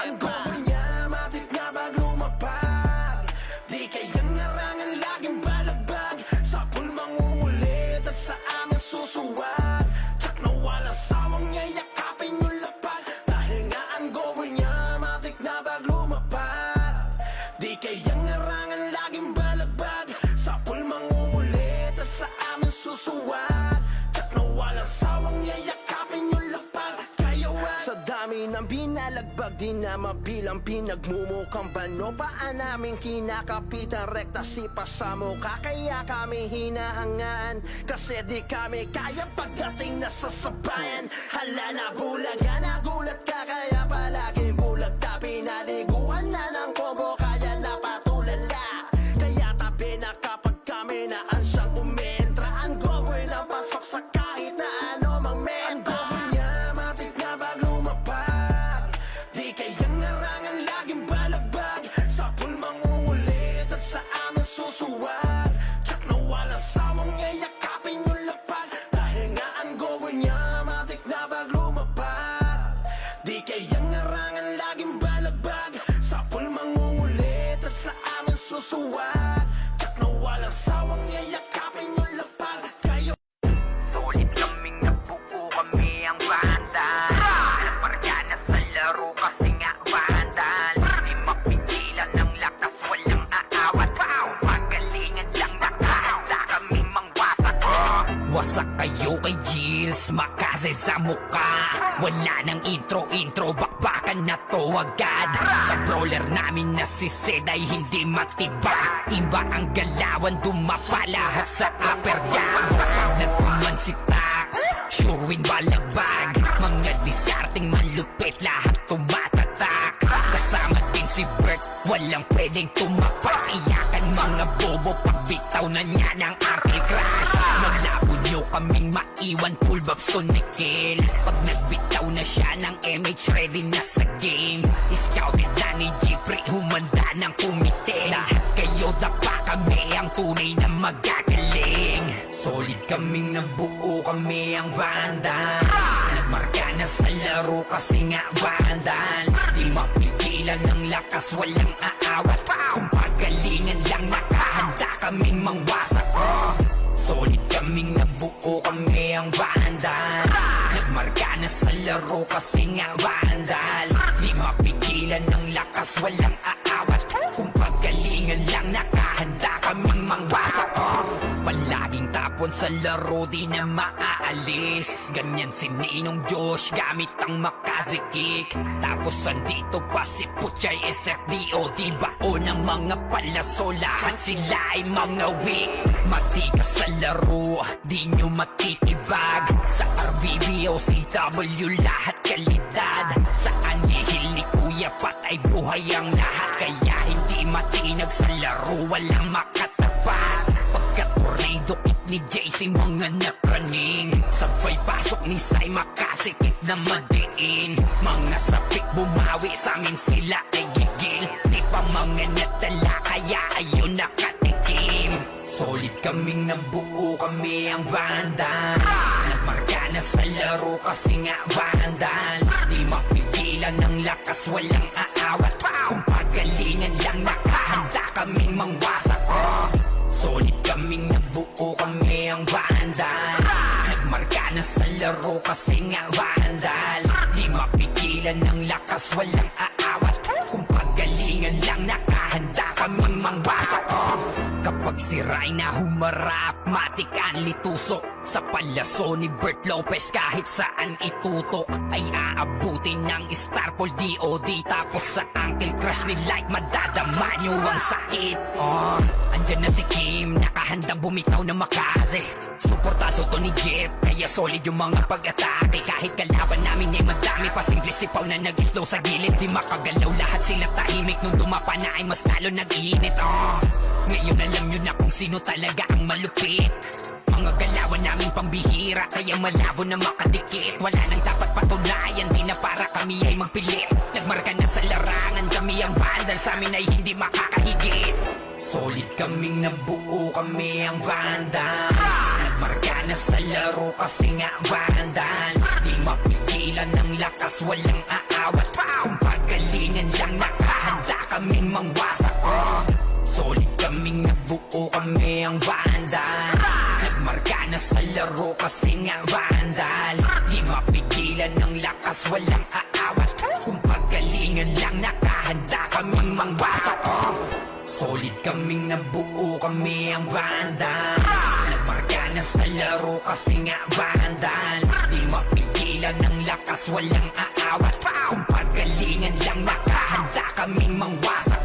Ungoverned niya, matik na pag lumapag. Di kayang narangan laging balagbag. Sapol mangungulit at sa amin susuwag. Tsak na walang sawang yayakapin yung lapag. Dahil nga ungoverned niya, matik na pag lumapag. Di kayang narangan laging balagbag. Sapol mangungulit at sa amin susuwag. Tsak na walang sawang yayakapin yung lapag. Kaya wag, sa dami ng binalagbag, di na mabilang pinagmumukhang bano. Paan namin kinakapitan rekta sipa sa mukha. Kaya kami hinahangaan, kasi di kami kaya pagdating na sa sabayan. Hala na bulaga, nagulat ka kaya palaging bulag ka. Pinaliguan na ng combo kaya napatulala. Kaya tabi na kapag kami na ansyang umentra. Ungoverned ang pasok sa kahit na ano mang meta. Ungoverned niya, matik na pag lumapag. Di kayang narangan laging balagbag. Sapol mangungulit at sa amin susuwag. Tsak na walang sawang yayakapin yung lapag. Dahil nga ungoverned niya, matik na pag lumapag. Di sa mukha. Wala nang intro, bakbakan na to agad. Sa brawler namin na si Sid ay hindi matiba. Iba ang galawan, dumapa lahat sa upper jab. Nagkuman si Tax, sure win balagbag. Mga diskarting malupit, lahat tumatatak. Kasama din si Bert, walang pwedeng tumapak. Iyakan mga bobo, pagbitaw na niya ng Arctic Crash. Malabo nyo kaming maiwan, full babs to Nikil. Pag nagbitaw na siya ng MH, ready na sa game. Scouted na ni Jeffrey, humanda ng kumite. Lahat kayo dapa, kami ang tunay na magagaling. Solid kaming nabuo, kami ang Vandals. Nagmarka na sa laro kasi nga Vandals. Di mapigilan ng lakas, walang aawat. Kung pagalingan lang, nakahanda kaming mangwasak. Solid kaming nabuo, kami ang Vandals. Nagmarka na sa laro kasi nga Vandals. Di mapigilan ng lakas, walang aawat. Kung pagalingan lang, nakahanda kaming mangwasak. Palaging tapon sa laro, di na maaalis. Ganyan si Ninong Josh, gamit ang makazikik. Tapos andito pa si Puchay SFDO, di bao ng mga palaso. Lahat sila ay mga weak. Matikas sa laro, di nyo matitibag. Sa RBBO, CW, lahat kalidad. Sa anihil ni Kuya Pat ay buhay ang lahat. Kaya hindi matinag sa laro, walang makatapat. Pagka-tornado kit ni JC, mga napraning. Sabay pasok ni Sai, makasikip na madiin. Mga sapik bumawi, sa amin sila ay gigil. Di pa mga natala, kaya ayun nakatikim. Solid kaming nabuo, kami ang Vandals. Nagmarka na sa laro kasi nga Vandals. Di mapigilan ng lakas, walang aawat. Kung pagalingan lang, nakahanda kaming mangwasak. Solid kaming nabuo, kami ang Vandals. Nagmarka na sa laro kasi nga Vandals. Di mapigilan ng lakas, walang aawat. Kung pagalingan lang, nakahanda kaming mangwasak. Kapag siray na humarap, matik ang litusok. Sa palaso ni Bert Lopez, kahit saan itutok ay aabutin ng Starpol DOD. Tapos sa Uncle Crush ni Light, madadama nyo ang sakit. Andyan na si Kim, nakahandang bumitaw na makaze. Suportado to ni Jeff, kaya solid yung mga pag-atake. Kahit kalaban namin ay madami pa, simple sipaw na nag-slow sa gilid. Di makagalaw, lahat sila tahimik. Nung dumapa na ay mas lalo nag-iinit. Ngayon alam nyo na kung sino talaga ang malupit. Mga galawan namin pambihira, kaya malabo na makadikit. Wala nang dapat patunayan, di na para kami ay magpilit. Nagmarka na sa larangan, kami ang Vandals, sa amin ay hindi makakahigit. Solid kaming nabuo, kami ang Vandals. Nagmarka na sa laro kasi nga Vandals. Di mapigilan ng lakas, walang aawat. Kung pagalingan lang, nakahanda kaming mangwasak. Solid kaming nabuo, kami ang Vandals. Nagmarka na sa laro kasi nga Vandals. Di mapigilan ng lakas, walang aawat. Kung pagalingan lang, nakahanda kaming mangwasak. Solid kaming nabuo, kami ang Vandals. Nagmarka na sa laro kasi nga Vandals. Di mapigilan ng lakas, walang aawat. Kung pagalingan lang, nakahanda kaming mangwasak.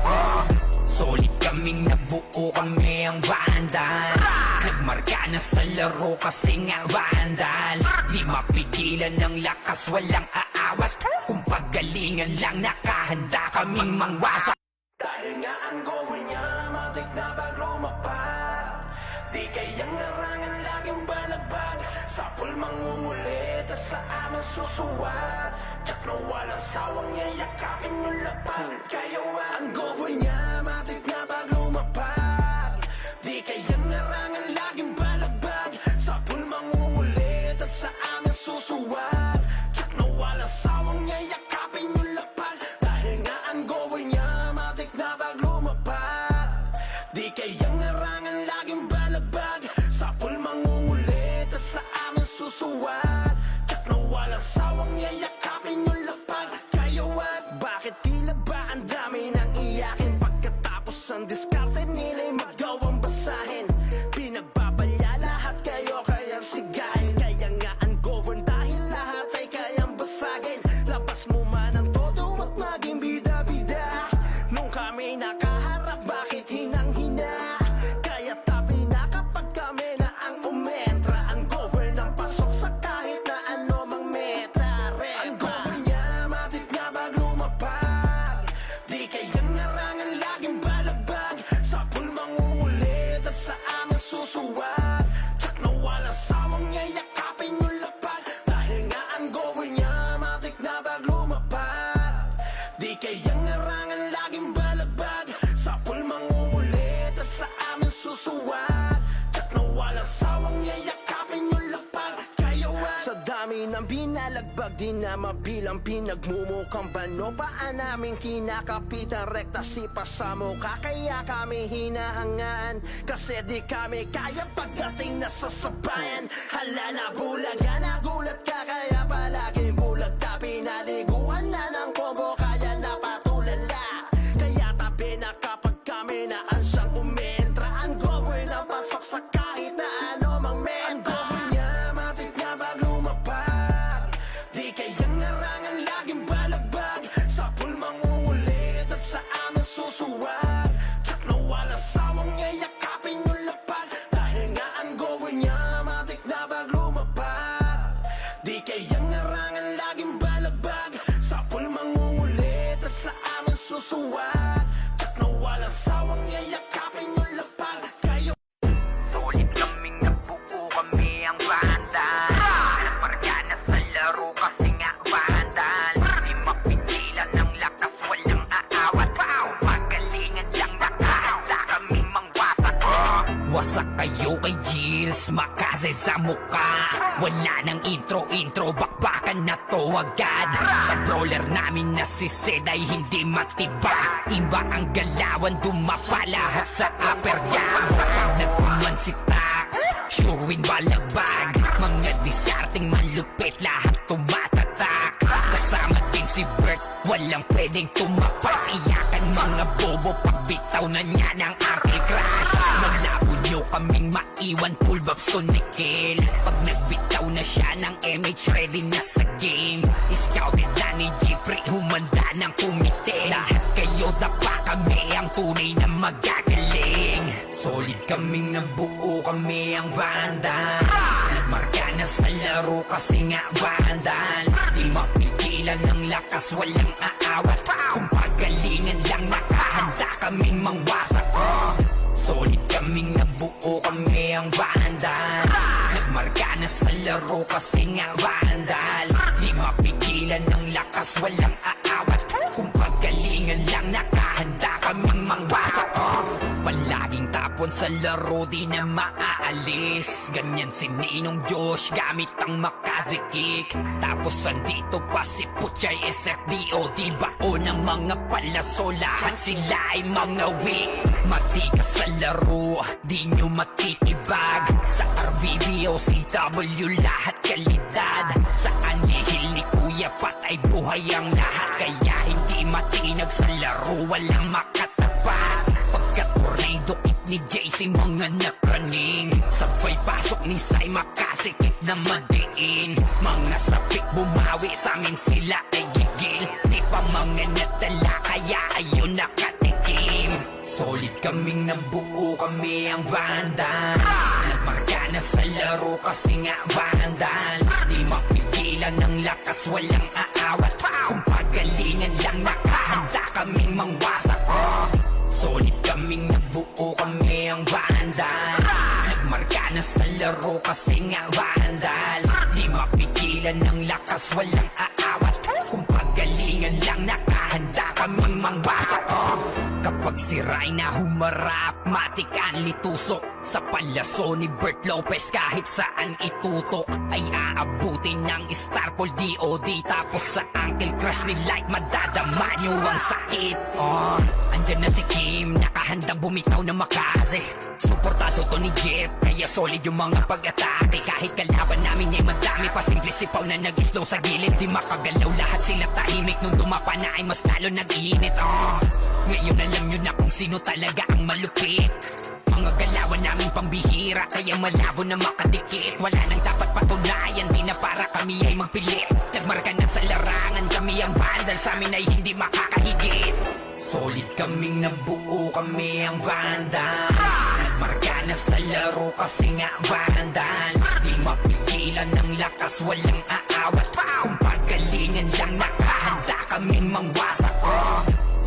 Solid kaming nabuo, kami ang Vandals. Nagmarka na sa laro kasi nga Vandals. Di mapigilan ng lakas, walang aawat. Kung pagalingan lang, nakahanda kaming mangwasak. Dahil nga ang goal niya, matik na bag lumapat. Di kayang narangan, laging balagbag. Sa pulmang umulit at sa amang susuwat. Tiyak na walang sawang yayakapin yung lapag. Kaya ang goal niya, matik na bag lumapat. Di kayang narangan, laging balagbag. Sa pulmang umulit at sa amang susuwat. Tiyak na walang sawang yayakapin yung lapag. Dahil nga ang goal niya, matik na bag lumapat. Di kayang narangan, laging balagbag. Sa pulmang umulit at sa aming susuwat. Tiyak na walang sawang yayakapin yung lapag. Kaya bakit tila ba ang dami ng di na mabilang pinagmumukhang bano. Paan namin kinakapitan rekta sipa sa mukha. Kaya kami hinahangaan kasi di kami kaya pagdating na sa sabayan. Hala na bulaga, nagulat ka kaya palaging bulag ka. Pinaliguan na ng combo kaya napatulala. Kaya tabi na kapag kami na ansyang umentra. Ang gawin ang pasok sa kahit na ano mang menta. Ang gawin niya matik na bag lumapag. Di kayang narangan laging balagbag. Sa pulmang ungulit at sa amin susuwag. Tsak na wala sawang yayakapin yung lapag. Dahil nga ang gawin niya matik na bag lumapag. Di kayang narangan laging balagbag. Sa pulmang ungulit at sa amin susuwag. Tsak na wala sawang yayakapin yung lapag. Kayo Solid kaming nabuo kami ang bandal. Marga na sa laro kasi nga bandal. Di mapigilan ng lakas, walang aawat. Magalingan lang nakahanda kaming mangwasak. Wasak kayo kay Gilles, makase sa mukha. Wala nang intro, bakbakan na to agad. Sa brawler namin na si Zed ay hindi matiba. Iba ang galawan, dumapa lahat sa upper jab. Nagkuman si Tax, sure win balagbag. Mga discarding malupit, lahat tumatatak. Kasama din si Bert, walang pwedeng tumapas. Iyakan mga bobo, pagbitaw na niya ng Uncle Crash. Malabo nyo kaming maiwan, full bobs to Nickel. Pag nagbitaw na siya ng MH, ready na sa game. Scouted na ni Jeffrey, humanda ng kumite. Lahat kayo dapa kami, ang tunay na magagaling. Solid kaming nabuo, kami ang Vandals. Marka na sa laro kasi nga Vandals. Di mapigilan ng lakas, walang aawat. Kung pagalingan lang nakahanda kaming mangwasak. Solid kaming nabuo, kami ang Vandals. Nagmarka na sa laro kasi nga Vandals. Di mapigilan ng lakas, walang aawat. Kung pagalingan lang nakahanda kaming mangwasak. Palaging tapon sa laro, di na maaalis. Ganyan si Ninong Josh, gamit ang Makaze kick. Tapos andito pa si Puchay SFDO. Di bao ng mga palaso, lahat sila ay mga weak. Matikas sa laro, di nyo matitibag. Sa RVBO, CW, lahat kalidad. Sa anihil ni Kuya Pat ay buhay ang lahat. Kaya hindi matinag sa laro, walang makatapat. Pagka-tornado kick ni JC, mga nakraning. Sabay pasok ni Sai, makasikip na madiin. Mga sapik bumawi, sa amin sila ay gigil. Di pa mga natala, kaya ayun nakatikim. Solid kaming nabuo, kami ang Vandals. Nagmarka na sa laro kasi nga Vandals. Di mapigilan ng lakas, walang aawat. Kung pagalingan lang nakahanda kaming mangwasak. Solid kaming nabuo, kami ang Vandals. Nagmarka na sa laro kasi nga Vandals. Di mapigilan ng lakas, walang aawat. Kung pagalingan lang nakahanda kaming mangwasak. Kapag si Rayna humarap, matik ang litusok. Sa palaso ni Bert Lopez, kahit saan itutok ay aabutin ng Starpol DOD. Tapos sa Uncle Crush ni Light, madadama nyo ang sakit. Andyan na si Kim, nakahandang bumitaw na Makaze. Suportado to ni Jeff, kaya solid yung mga pag-atake. Kahit kalaban namin ay madami pa, simple sipaw na nag-slow sa gilid. Di makagalaw, lahat sila tahimik. Nung dumapa na ay mas lalo nag-iinit. Ngayon alam nyo na kung sino talaga ang malupit. Mga galawan namin pambihira, kaya malabo na makadikit. Wala nang dapat patunayan, di na para kami ay magpilit. Nagmarka na sa larangan, kami ang Vandal, sa amin ay hindi makakahigit. Solid kaming nabuo, kami ang Vandals. Nagmarka na sa laro kasi nga Vandals. Di mapigilan ng lakas, walang aawat. Kung pagalingan lang nakahanda kaming mangwasak.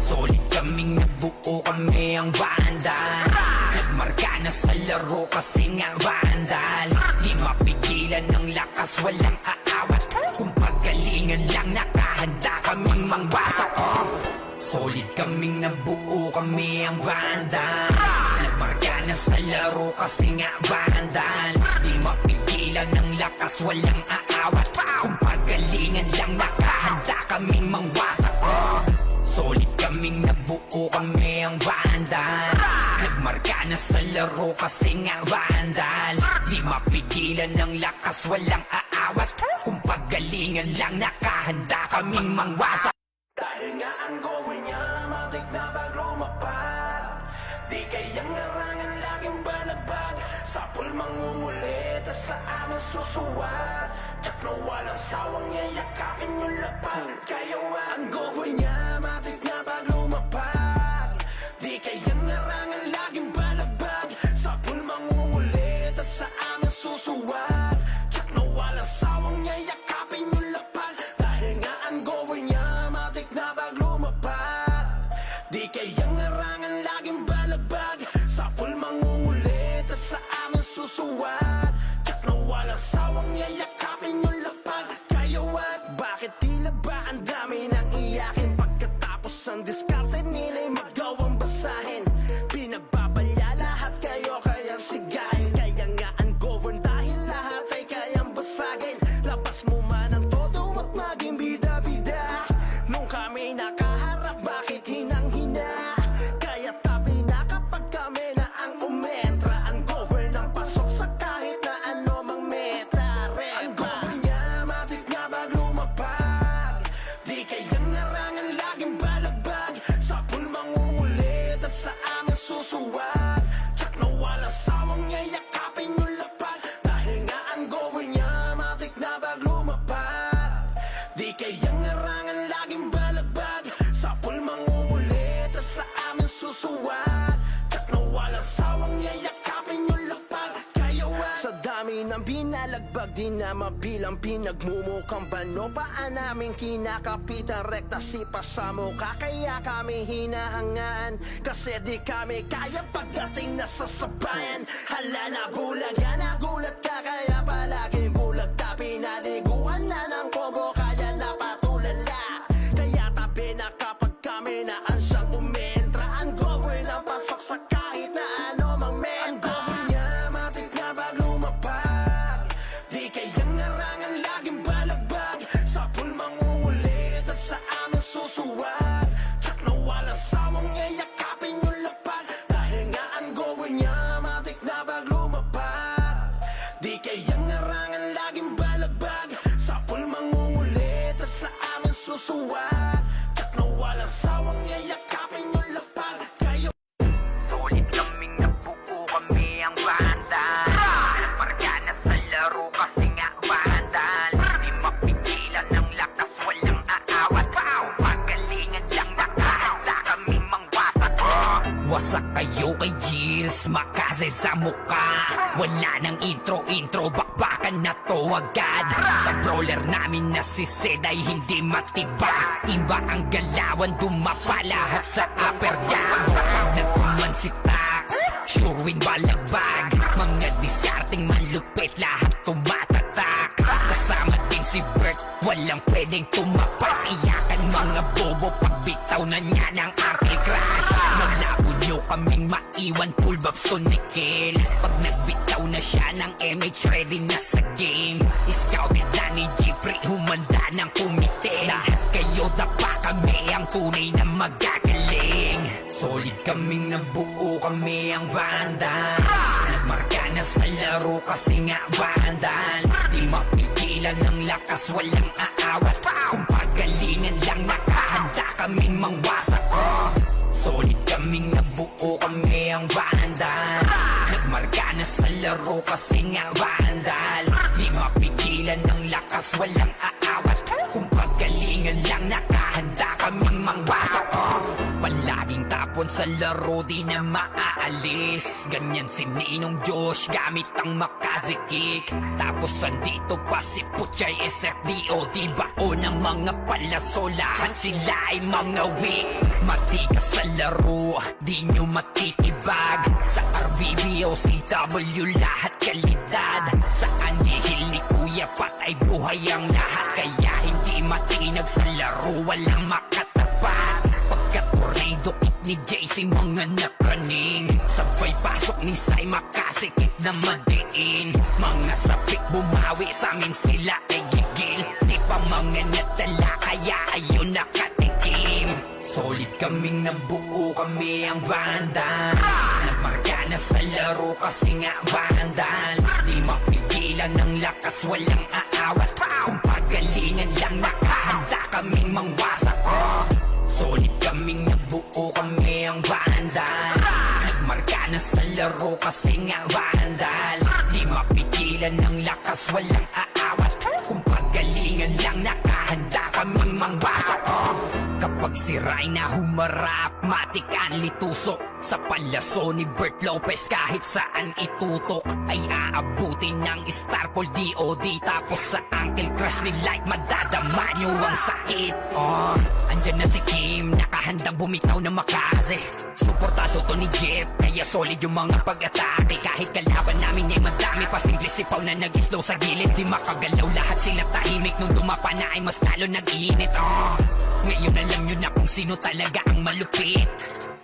Solid kaming nabuo, kami ang Vandals. Nagmarka na sa laro kasi nga Vandals. Di mapigilan ng lakas, walang aawat. Kung pagalingan lang nakahanda kaming mangwasak. Solid kaming nabuo, kami ang Vandals. Nagmarka na sa laro kasi nga vandals. Di mapigilan ng lakas, walang aawat. Kung pagalingan lang, nakahanda kaming mangwasak. Solid kaming nabuo, kami ang vandals. Nagmarka na sa laro kasi nga vandals. Di mapigilan ng lakas, walang aawat. Kung pagalingan lang, nakahanda kaming mangwasak. Dahil nga ang gawin niya, matik na pag lumapag. Di kayang larangan, laging balagbag. Sa pool mangungulit at sa amin susuwat. Tsak na walang sawang yayakapin yung lapag. Kaya ang gawin niya, matik na pag lumapag. Di kayang larangan, laging balagbag. Sa pool mangungulit at sa amin susuwat. Tsak na walang sawang yayakapin yung lapag. Dahil nga ang gawin niya, matik na pag lumapag. Di kayang larangan, laging balagbag. Sa pool mangungulit at sa amin susuwat. Tsak na walang sawang yayakapin yung lapag. Kaya what? Bakit tila ba ang dami ng iyakin? Pagkatapos ang diskarte nila'y magawang basahin. Pinagbabalya lahat kayo kayang sigahin. Kaya nga ang govern dahil lahat ay kayang basagin. Labas mo man ang todo at maging bida-bida. Nung kami nakaharap, bakit hinang-hina? Kaya tabi na kapag kami na ang umetra. Ang govern ang pasok sa kahit na ano mang meta. Ang govern niya, matik na pag lumapag. Di kayang larangan, laging balagbag. Sa pool mangungulit at sa amin susuwat. Tsak na walang sawang yayakapin yung lapag. Dahil nga ang govern niya, matik na pag lumapag. Di kayang larangan, laging balagbag. Sa pool mangungulit at sa amin susuwat. Tsak na walang sawang yayakapin yung lapag. Kaya sa dami ng binalagbag, di na mabilang pinagmumukhang bano. Paan namin kinakapitan, rekta sipa sa mukha. Kaya kami hinahangaan, kasi di kami kaya pagdating na sa sabayan. Hala na bulaga, nagulat ka kaya palaging bulag ka. Pinaliguan na ng combo, kaya napatulala. Kaya tabi na kapag kami na ansyang umentra. Ang govern ang pasok sa kahit na ano mang meta. Ang govern niya, matik na pag lumapag. Di kayang larangan, laging balagbag. Sa pool mangungulit at sa amin susuwat. Tsak na walang sawang yayakapin yung lapag. Dahil nga ang govern niya, matik na pag lumapag. Di kayang larangan, laging balagbag. Sa pool mangungulit at sa amin susuwat. Tsak na walang sawang yayakapin yung lapag. Kayo Solid kaming nabuo, kami ang vandal. Nagmarka na sa laro kasi nga vandal. Di mapigilan ng lakas, walang aawat. Kung pagalingan lang, nakahanda kaming mangwasak. Wasak kayo kay Gilles, makase sa muka. Wala nang intro, bakbakan na to agad. Sa brawler namin na si Zed ay hindi matibag. Iba ang galawan, dumapa lahat sa upper jab. Nagkuman si Tax, sure win balagbag. Mga discarding malupit, lahat tumatatak. Kasama din si Bert, walang pwedeng tumapak. Iyakan mga bobo, pagbitaw na niya ng Uncle Crash. Malabo nyo kaming maiwan, full babs to Nickel. Pag nagbitaw na siya ng MH, ready na sa game. Scouted na ni Jeffrey, humanda ng kumite. Lahat kayo dapa, kami ang tunay na magagaling. Solid kaming nabuo, kami ang vandals. Nagmarka na sa laro kasi nga vandals. Di mapigilan ng lakas, walang aawat. Kung pagalingan lang, nakahanda kaming mangwasak. Solid kaming nabuo, kami ang vandals. Nagmarka na sa laro kasi nga vandals. Di mapigilan ng lakas, walang aawat. Kung pagalingan lang, nakahanda kaming mangwasak. Palaging tapon sa laro, di na maaalis. Ganyan si Ninong Josh, gamit ang makazikik. Tapos andito pa si Puchay SFDO, di bao ng mga palaso. Lahat sila ay mga weak. Matikas sa laro, di nyo matitibag. Sa RBBO, CW, lahat kalidad. Sa anihil ni Kuya Pat ay buhay ang lahat. Kaya hindi matinag sa laro, walang makatapat. Pagka tornado, ni JC mga napraning. Sabay pasok ni Sai makasikip na madiin. Mga sapik bumawi sa amin sila ay gigil. Di pa mga natala kaya ayun nakatikim. Solid kaming nabuo kami ang Vandals. Nagmarka na sa laro kasi nga Vandals. Di mapigilan ng lakas walang aawat. Kung pagalingan lang nakahanda kaming mangwasak. Solid kaming nabuo kami ang Vandals. Nagmarka na sa laro kasi nga Vandals. Di mapigilan ng lakas walang aawat. Kung pagalingan lang nakahanda kaming mangwasak. Kapag siray na humarap, matikan litusok. Sa palaso ni Bert Lopez kahit saan itutok ay aabutin ng Starpol DOD. Tapos sa Uncle Crush ni Light madadama nyo ang sakit. Andyan na si Kim, nakahandang bumitaw na makase. Suportado to ni Jeff, kaya solid yung mga pag-atake. Kahit kalaban namin ay madami pa, simple sipaw na nag-slow sa gilid. Di makagalaw lahat sila tahimik, nung dumapa na ay mas lalo nag-iinit. Ngayon alam nyo na kung sino talaga ang malupit.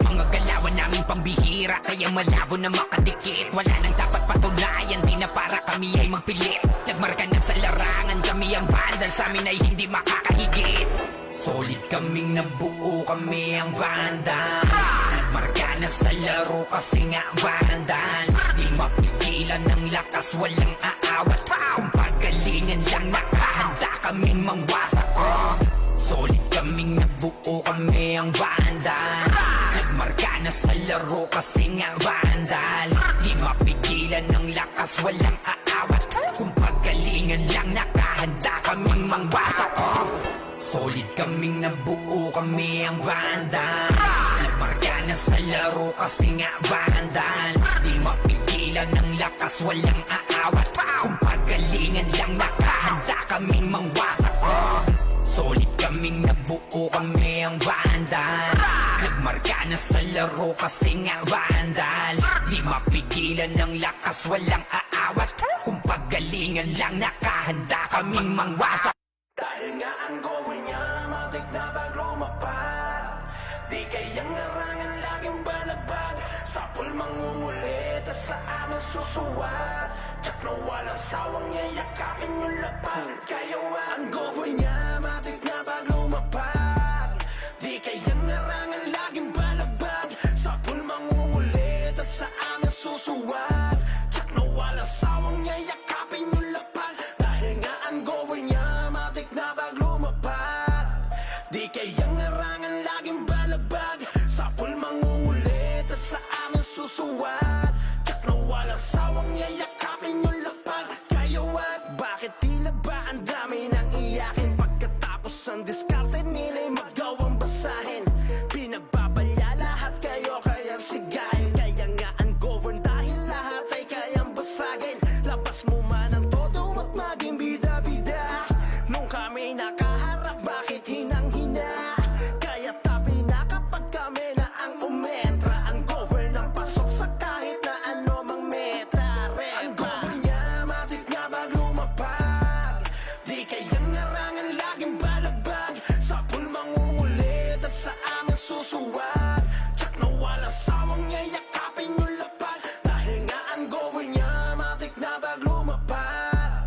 Mga galawan namin pambihira, kaya malabo na makadikit. Wala nang dapat patunayan, di na para kami ay magpilit. Nagmarka na sa larangan, kami ang Vandal, sa amin ay hindi makakahigit. Solid kaming nabuo, kami ang Vandals. Nagmarka na sa laro kasi nga Vandals. Di mapigilan ng lakas, walang aawat. Kung pagalingan lang nakahanda kaming mangwasak. Solid kaming nabuo, kami ang Vandals. Nagmarka na sa laro kasi nga Vandals. Di mapigilan ng lakas, walang aawat. Kung pagalingan lang nakahanda kaming mangwasak. Solid kaming nabuo, kami ang Vandals. Nagmarka na sa laro kasi nga Vandals. Di mapigilan ng lakas, walang aawat. Kung pagalingan lang nakahanda kaming mangwasak. Solid kaming nabuo, kami ang Vandals. Nagmarka na sa laro kasi nga Vandals. Di mapigilan ng lakas, walang aawat. Kung pagalingan lang nakahanda kaming mangwasak. Dahil nga ang goal niya, matik na pag lumapag. Di kayang narangan, laging balagbag. Sa pulmang umulit at sa amin susuwag. Tsak na walang sawang niya, yakapin yung lapag. Kaya ang goal niya, matik na pag lumapag. Di kayang narangan, laging balagbag. Sa pulmang umulit at sa amin susuwag. Tsak na walang sawang niya, yakapin yung lapag. Dahil nga ang goal niya, matik na pag lumapag. Di kayang narangan, laging balagbag. Sa pulmang umulit at sa amin susuwag. Tsak na walang sawang niya, yakapin yung lapag. Kaya wag, bakit tila ba ang dami ng iyakin? Pagkatapos ang diskarte nila'y magawang basahin. Pinagbabalya lahat kayo kayang sigahin. Kaya nga ungovern dahil lahat ay kayang basagin. Labas mo man ang todo at maging bida-bida. Nung kami nakaharap, bakit hinang-hina? Kaya tabi na kapag kami na ang umentra. Ungovern ang pasok sa kahit na ano mang meta. Ungovern niya, matik na pag lumapag. Di kayang narangan, laging balagbag. Sa pulmang umulit at sa amin susuwag. Tsak na walang sawang niya, yakapin yung lapag. Dahil nga ungovern niya, matik na pag lumapag.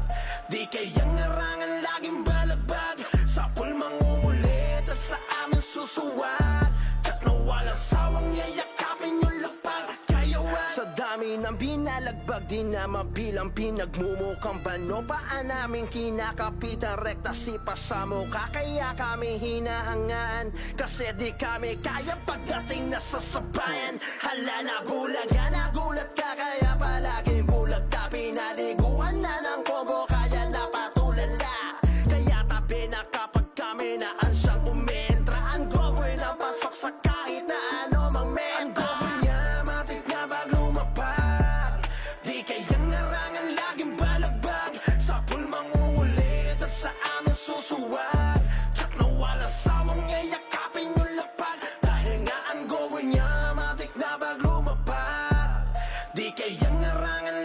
Di kayang narangan, laging balagbag. Sa pulmang umulit at sa amin susuwag. Tsak na walang sawang niya, yakapin yung lapag. Kaya wag, sa dami ng binalagbag, di na mabilang pinagmumukhang bano. Paan namin kinakapitan, rekta sipa sa mukha. Kaya kami hinahangaan, kasi di kami kaya pagdating na sa sabayan. Hala na bulaga, nagulat ka kaya palaging bulag ka. Pinaliguan na ng combo, kaya napatulala. Kaya tabi na kapag kami na ansyang umentra. Ungovern ang pasok sa kahit na ano mang meta. Ungovern niya, matik na pag lumapag. Di kayang narangan, laging balagbag. Sa pulmang umulit at sa amin susuwag. Tsak na walang sawang niya, yakapin yung lapag. Dahil nga ungovern niya, matik na pag lumapag. Di kayang narangan,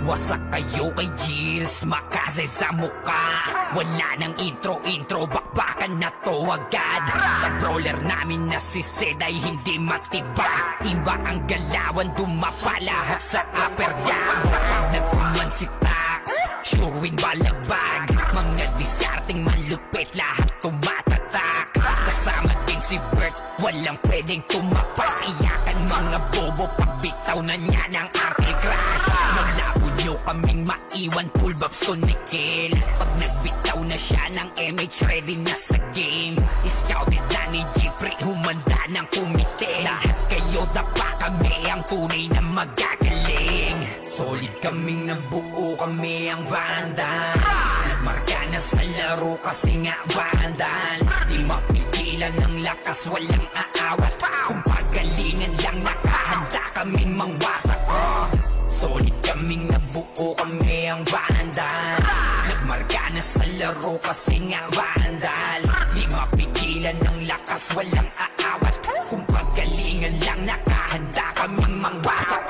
Wasak kayo kay Gilles, makase sa muka. Wala nang intro, bakbakan na to agad. Sa brawler namin na si Zed ay hindi matiba. Iba ang galawan, dumapa lahat sa upper jab. Nagkuman si Tax, sure win balagbag. Mga diskarting malupit, lahat tumatatak. Kasama din si Bert, walang pwedeng tumapak. Iyakan mga bobo, pagbitaw na niya ng Uncle Crash. Maglabo nyo kaming maiwan, full babs to Nickel. Pag nagbitaw na siya ng MH, ready na sa game. Scouted na ni Jeffrey, humanda ng kumite. Lahat kayo dapa kami, ang tunay na magagaling. Solid kaming nabuo, kami ang Vandals. Nagmarka na sa laro kasi nga Vandals. Di mapigilan ng lakas, walang aawat. Kung pagalingan lang, nakahanda kaming mangwasak. Solid kaming nabuo, kami ang Vandals. Nagmarka na sa laro kasi nga Vandals. Di mapigilan ng lakas, walang aawat. Kung pagalingan lang, nakahanda kaming mangwasak.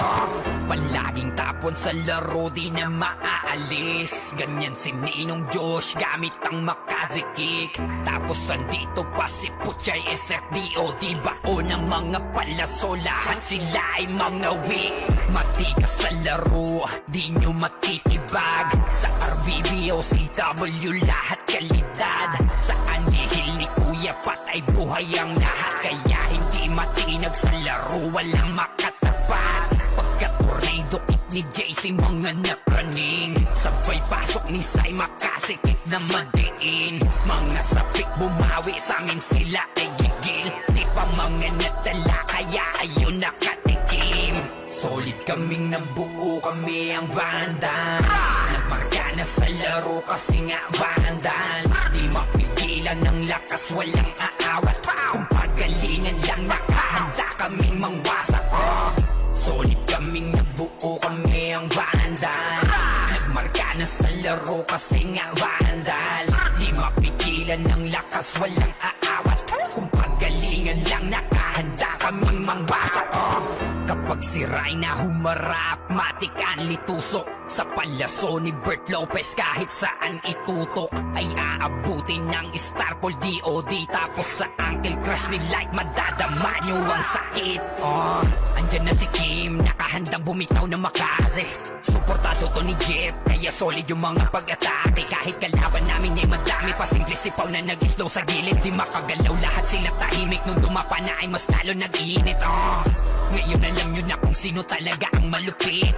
Palaging tapon sa laro, di na maaalis. Ganyan si Ninong Josh, gamit ang Makaze kick. Tapos andito pa si Puchay SFDO, di bao ng mga palaso. Lahat sila ay mga weak. Matikas sa laro, di nyo matitibag. Sa RBBO, CW, lahat kalidad. Sa anihil ni Kuya Pat ay buhay ang lahat. Kaya hindi matinag sa laro, walang makatapat. Pagka-tornado kick ni JC, mga napraning. Sabay pasok ni Sai, makasikip na madiin. Mga sapik bumawi, sa amin sila ay gigil. Di pa mga natala, kaya ayun nakatikim. Solid kaming nabuo, kami ang Vandals. Nagmarka na sa laro kasi nga Vandals. Di mapigilan ng lakas, walang aawat. Kung pagalingan lang, nakahanda kaming mangwasak. Solid kaming nabuo, kami ang Vandals. Nagmarka na sa laro kasi nga Vandals. Di mapigilan ng lakas, walang aawat. Kung pagalingan lang, nakahanda kaming mangwasak. Kapag si Rai na humarap, matik ang litusok. Sa palaso ni Bert Lopez, kahit saan itutok ay aabutin ng Starpol DOD. Tapos sa Uncle Crush ni Light, madadama nyo ang sakit. Andyan na si Kim, nakahandang bumitaw na Makaze. Suportado to ni Jeff, kaya solid yung mga pag-atake. Kahit kalaban namin ay madami pa, simple sipaw na nag-slow sa gilid. Di makagalaw, lahat sila tahimik. Nung dumapa na ay mas lalo nag-iinit. Ngayon alam nyo na kung sino talaga ang malupit.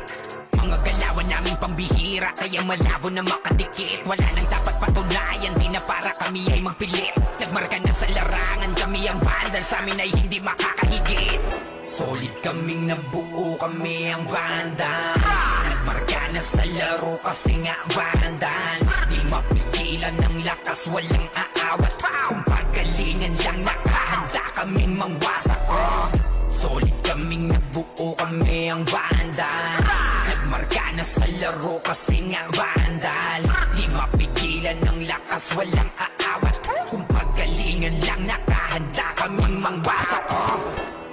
Mga galawan namin pambihira, kaya malabo na makadikit. Wala nang dapat patunayan, di na para kami ay magpilit. Nagmarka na sa larangan, kami ang Vandals, sa amin ay hindi makakahigit. Solid kaming nabuo, kami ang Vandals. Nagmarka na sa laro kasi nga Vandals. Di mapigilan ng lakas, walang aawat. Kung pagalingan lang, nakahanda kaming mangwasak. Solid kaming nabuo, kami ang Vandals. Nagmarka na sa laro kasi nga Vandals. Di mapigilan ng lakas, walang aawat. Kung pagalingan lang, nakahanda kaming mangwasak.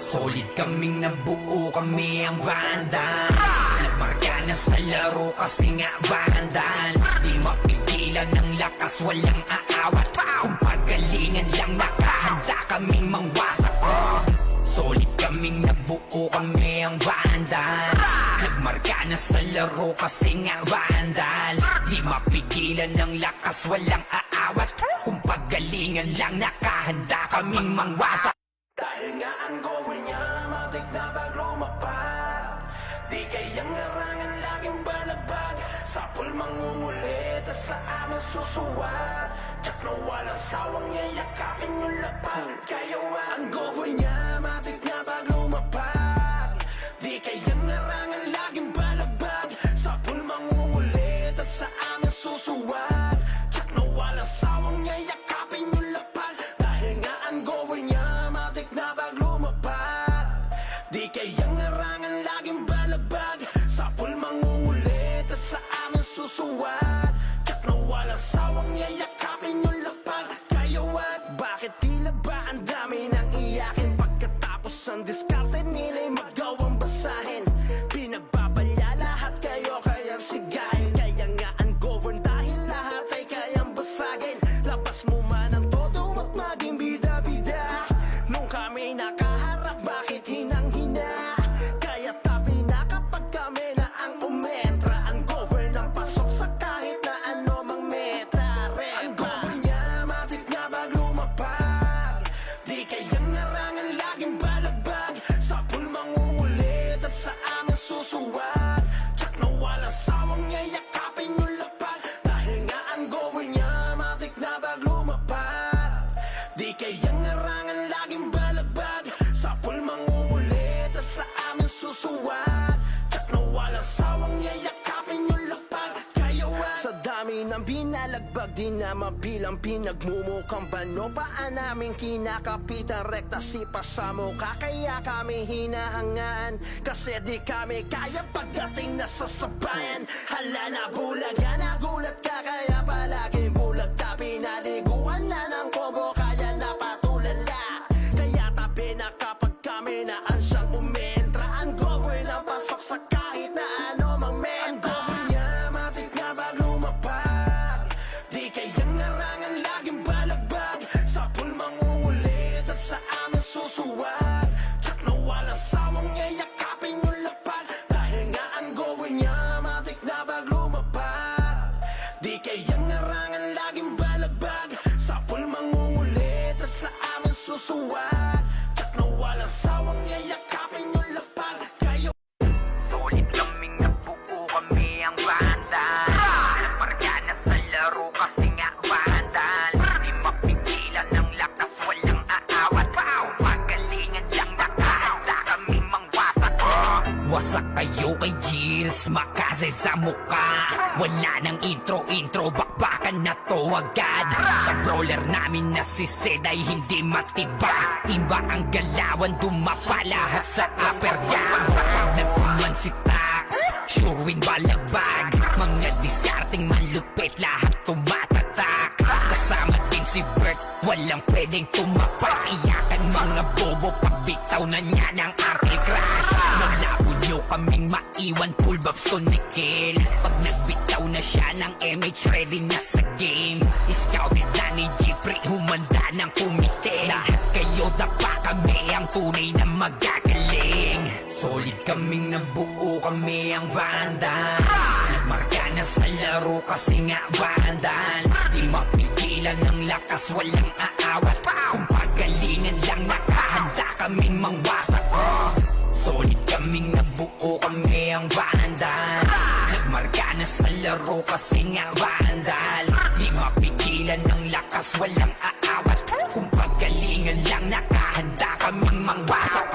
Solid kaming nabuo, kami ang Vandals. Nagmarka na sa laro kasi nga Vandals. Di mapigilan ng lakas, walang aawat. Kung pagalingan lang, nakahanda kaming mangwasak. Solid kaming nabuo, kami ang Vandals. Nagmarka na sa laro kasi nga Vandals. Di mapigilan ng lakas, walang aawat. Kung pagalingan lang, nakahanda kaming mangwasak. Dahil nga ang gawin niya, matik na bag lumapat. Di kayang larangan, laging balagbag. Sapul mangungulit at sa amin susuwat. Tsak na walang sawang niya, yakapin yung lapag. Kaya ang gawin niya, matik na bag lumapat. Di kayang larangan, laging balagbag. Sapul mangungulit at sa amin susuwat. Tsak na walang sawang niya, yakapin yung lapag. Dahil nga ang gawin niya, matik na bag lumapat. Di kayang larangan, laging balagbag. Sapul mangungulit at sa amin susuwat. Tsak na walang sawang niya, yakapin yung lapag. Kaya what? Bakit tila ba ang dami ng iyakin? Pagkatapos namin ang binalagbag, di na mabilang pinagmumukhang bano. Paa namin kinakapitan, rekta sipa sa mukha. Kaya kami hinahangaan, kasi di kami kaya pagdating na sa sabayan. Hala na bulag, nagulat ka, kaya palaging bulag ka. Pinaliguan na ng combo, kaya napatulala. Kaya tabi na kapag kami na ansyang umentra. Ang gawin ang pasok sa kahit na ano mang mentra. Ang gawin niya, matik na bag lumapag. Di kayang narangan, laging balagbag. Sa pool mangungulit at sa amin susuwag. Tsak na walang sawang yayakapin yung lapag. Dahil nga ang gawin niya, matik na bag lumapag. Di kayang narangan, laging balagbag. Sa pool mangungulit at sa amin susuwag. Tsak na walang sawang yayakapin yung lapag. Kayo Solid kaming nabuo, kami ang bandal. Parga na sa laro kasi nga bandal. Di mapigilan ng lakas, walang aawat. Pagalingan lang, nakahanda kami mangwasak. Wasak kayo kay Gilles, makase sa mukha. Wala nang intro, bakbakan na to agad. Sa brawler namin na si Sed ay hindi matiba. Iba ang galawan, dumapa lahat sa upper jam. Nagpuman si Tax, sure win balagbag. Mga diskarting malupit, lahat tumatatak. Kasama din si Bert, walang pwedeng tumapak. Iyakan mga bobo, pagbitaw na niya ng Arcade Crash. Malabo nyo kaming maiwan, full babs to Nickel. Pag nagbitaw na siya ng MH, ready na sa game. Scouted na ni Jeffrey, humanda ng kumite. Lahat kayo dapa, kami ang tunay na magagaling. Solid kaming nabuo, kami ang Vandals. Marka na sa laro kasi nga Vandals. Di mapigilan ng lakas, walang aawat. Kung pagalingan lang, nakahanda kaming mangwasak. Solid kaming nabuo, kami ang Vandals. Nagmarka na sa laro kasi nga Vandals. Di mapigilan ng lakas, walang aawat. Kung pagalingan lang, nakahanda kaming mangwasak.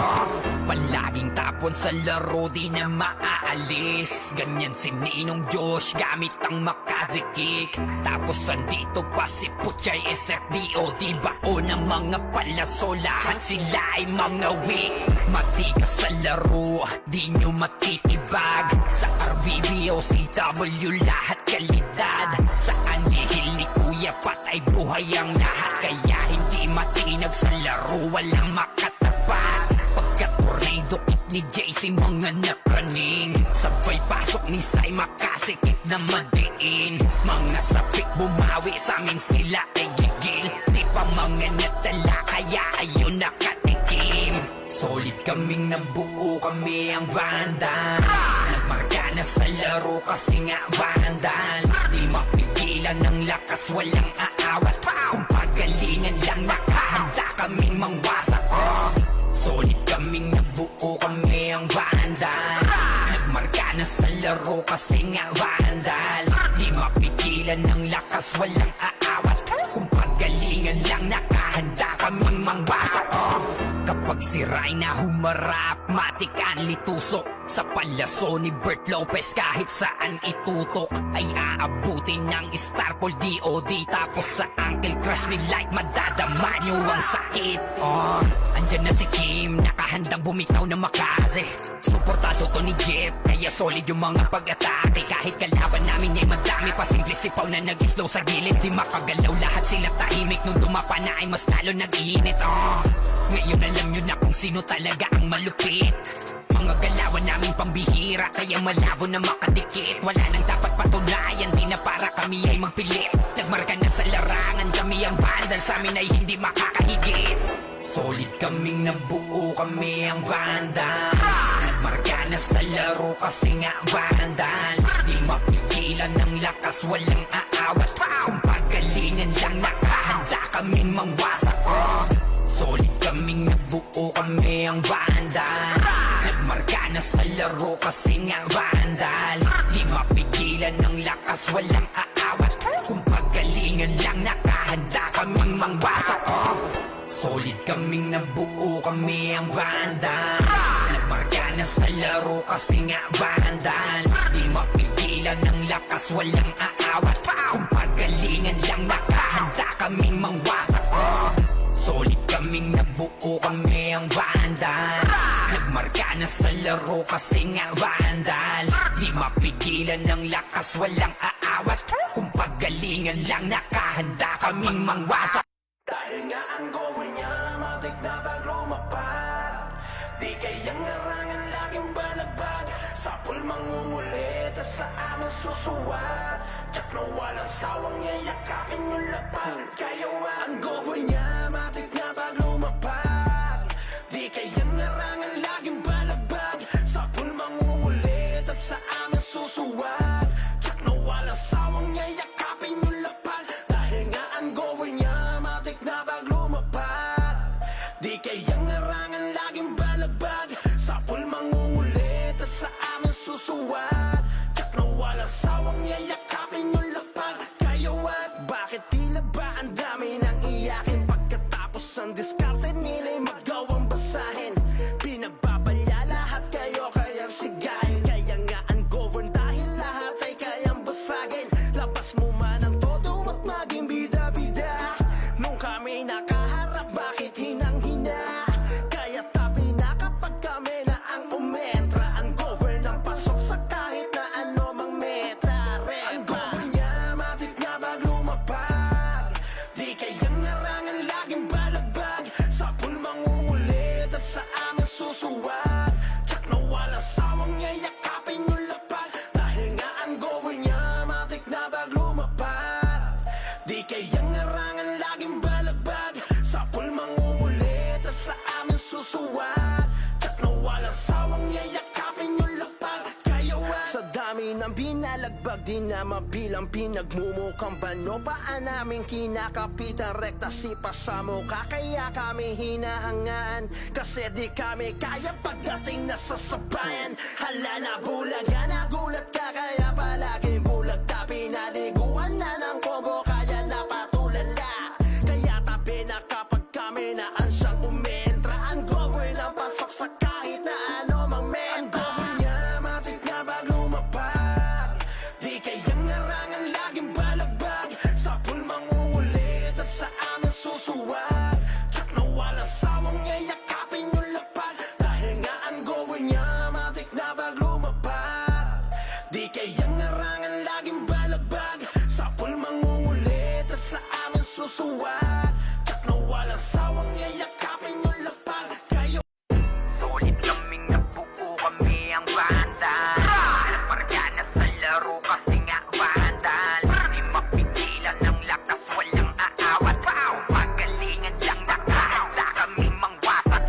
Palaging tapon sa laro, di na maaalis. Ganyan si Ninong Josh, gamit ang makazikik. Tapos andito pa si Puchay SFDO. Di bao ng mga palaso, lahat sila ay mga weak. Matikas sa laro, di nyo matitibag. Sa RBBO, CW, lahat kalidad. Sa anihil ni Kuya Pat ay buhay ang lahat. Kaya hindi matinag sa laro, walang makatapat. Pagka-tornado kick ni JC, mga napraning. Sabay pasok ni Sai, makasikip na madiin. Mga sapik bumawi, sa amin sila ay gigil. Di pa mga natala, kaya ayun nakatikim. Solid kaming nabuo, kami ang Vandals. Nagmarka na sa laro kasi nga Vandals. Di mapigilan ng lakas, walang aawat. Kung pagalingan lang, nakahanda kaming mangwasak. Solid kaming nabuo, kami ang Vandals. Nagmarka na sa laro kasi nga Vandals. Di mapigilan ng lakas, walang aawat. Kung pagalingan lang, nakahanda kaming mangwasak. Kapag si Rayna humarap, matik ang litusok. Sa palaso ni Bert Lopez, kahit saan itutok ay aabutin ng Starpol DOD. Tapos sa Uncle Crush ni Light, madadama nyo ang sakit. Andyan na si Kim, nakahandang bumitaw na makaze. Suportado to ni Jeff, kaya solid yung mga pag-atake. Kahit kalaban namin ay madami pa, simple sipaw na nag-slow sa gilid. Di makagalaw, lahat sila tahimik. Nung dumapa na ay mas lalo nag-iinit. Ngayon alam nyo na kung sino talaga ang malupit. Mga galawan namin pambihira, kaya malabo na makadikit. Wala nang dapat patunayan, di na para kami ay magpilit. Nagmarka na sa larangan, kami ang Vandals, sa amin ay hindi makakahigit. Solid kaming nabuo, kami ang Vandals. Nagmarka na sa laro kasi nga Vandals. Di mapigilan ng lakas, walang aawat. Kung pagalingan lang, nakahanda kaming mangwasak. Solid kaming nabuo, kami ang Vandals. Nagmarka na sa laro kasi nga Vandals. Di mapigilan ng lakas, walang aawat. Kung pagalingan lang, nakahanda kaming mangwasak. Solid kaming nabuo, kami ang Vandals. Nagmarka na sa laro kasi nga Vandals. Di mapigilan mapigilan ng lakas, walang aawat. Kung pagalingan lang, nakahanda kaming mangwasak. Solid kaming nabuo, kami ang Vandals. Nagmarka na sa laro kasi nga Vandals. Di mapigilan ng lakas, walang aawat. Kung pagalingan lang, nakahanda kaming mangwasak. Dahil nga ang goal niya, matik na pag lumapag. Di kayang ngarangan, laging balagbag. Sa pulmang umulit at sa aming susuwag. Tsak na walang sawang yayakapin yung lapag. Kaya ang goal niya, matik na pag lumapag. Di kayang ngarangan, laging balagbag. Sa pulmang umulit at sa aming susuwag. Tsak na walang sawang yayakapin yung lapag. Dahil nga ang goal niya, matik na pag lumapag. Di kayang ngarangan, laging balagbag. Sa pulmang umulit at sa aming susuwag. Tsak na walang sawang yayakapin yung lapag. Kaya wag, bakit tila ba ang dami ng iyakin? Pagkatapos ang diskarte nila'y magawang basahin. Pinagbabalya lahat kayo kayang sigahin. Kaya nga ungovern dahil lahat ay kayang basagin. Labas mo man ang todo at maging bida-bida. Nung kami nakaharap, bakit hinang-hina? Kaya tabi na kapag kami na ang umentra. Ungovern ang pasok sa kahit na ano mang meta. Ungovern niya, matik na pag lumapag. Di kayang narangan, laging balagbag. Sa pulmang umulit at sa aming susuwag. Tsak na walang sawang yayakapin yung lapag. Dahil nga ungovern niya, matik na pag lumapag. Di kayang narangan, laging balagbag. Sa pulmang umulit at sa aming susuwag. Tsak na walang sawang yayakapin yung lapag. Kaya wag, sa dami ng binalagbag, di na mabilang pinagmumukhang bano. Paan namin kinakapitan, rekta sipa sa mukha. Kaya kami hinahangaan, kasi di kami kaya pagdating na sa sabayan. Hala na bulaga, nagulat ka kaya palaging bulag. Tabi naliguan na ng combo, kaya napatulala. Kaya tabi na kapag kami na ansyang umentra. Ungovern ang pasok sa kahit na ano mang menta. Ungovern niya, matik na pag lumapag. Di kayang narangan, laging balagbag. Sa pulmang umulit at sa aming susuwag. Tsak na walang sawang yayakapin yung lapag. Dahil nga ungovern niya, matik na pag lumapag. Di kayang narangan, laging balagbag. Sa pulmang umulit at sa aming susuwag. Tsak na walang sawang yayakapin yung lapag. Kayo Solid kaming nabuo, kami ang Vandals. Marka na sa laro kasi nga Vandals. Di mapigilan ng lakas, walang aawat. Kung pagalingan lang, nakahanda kaming mangwasak.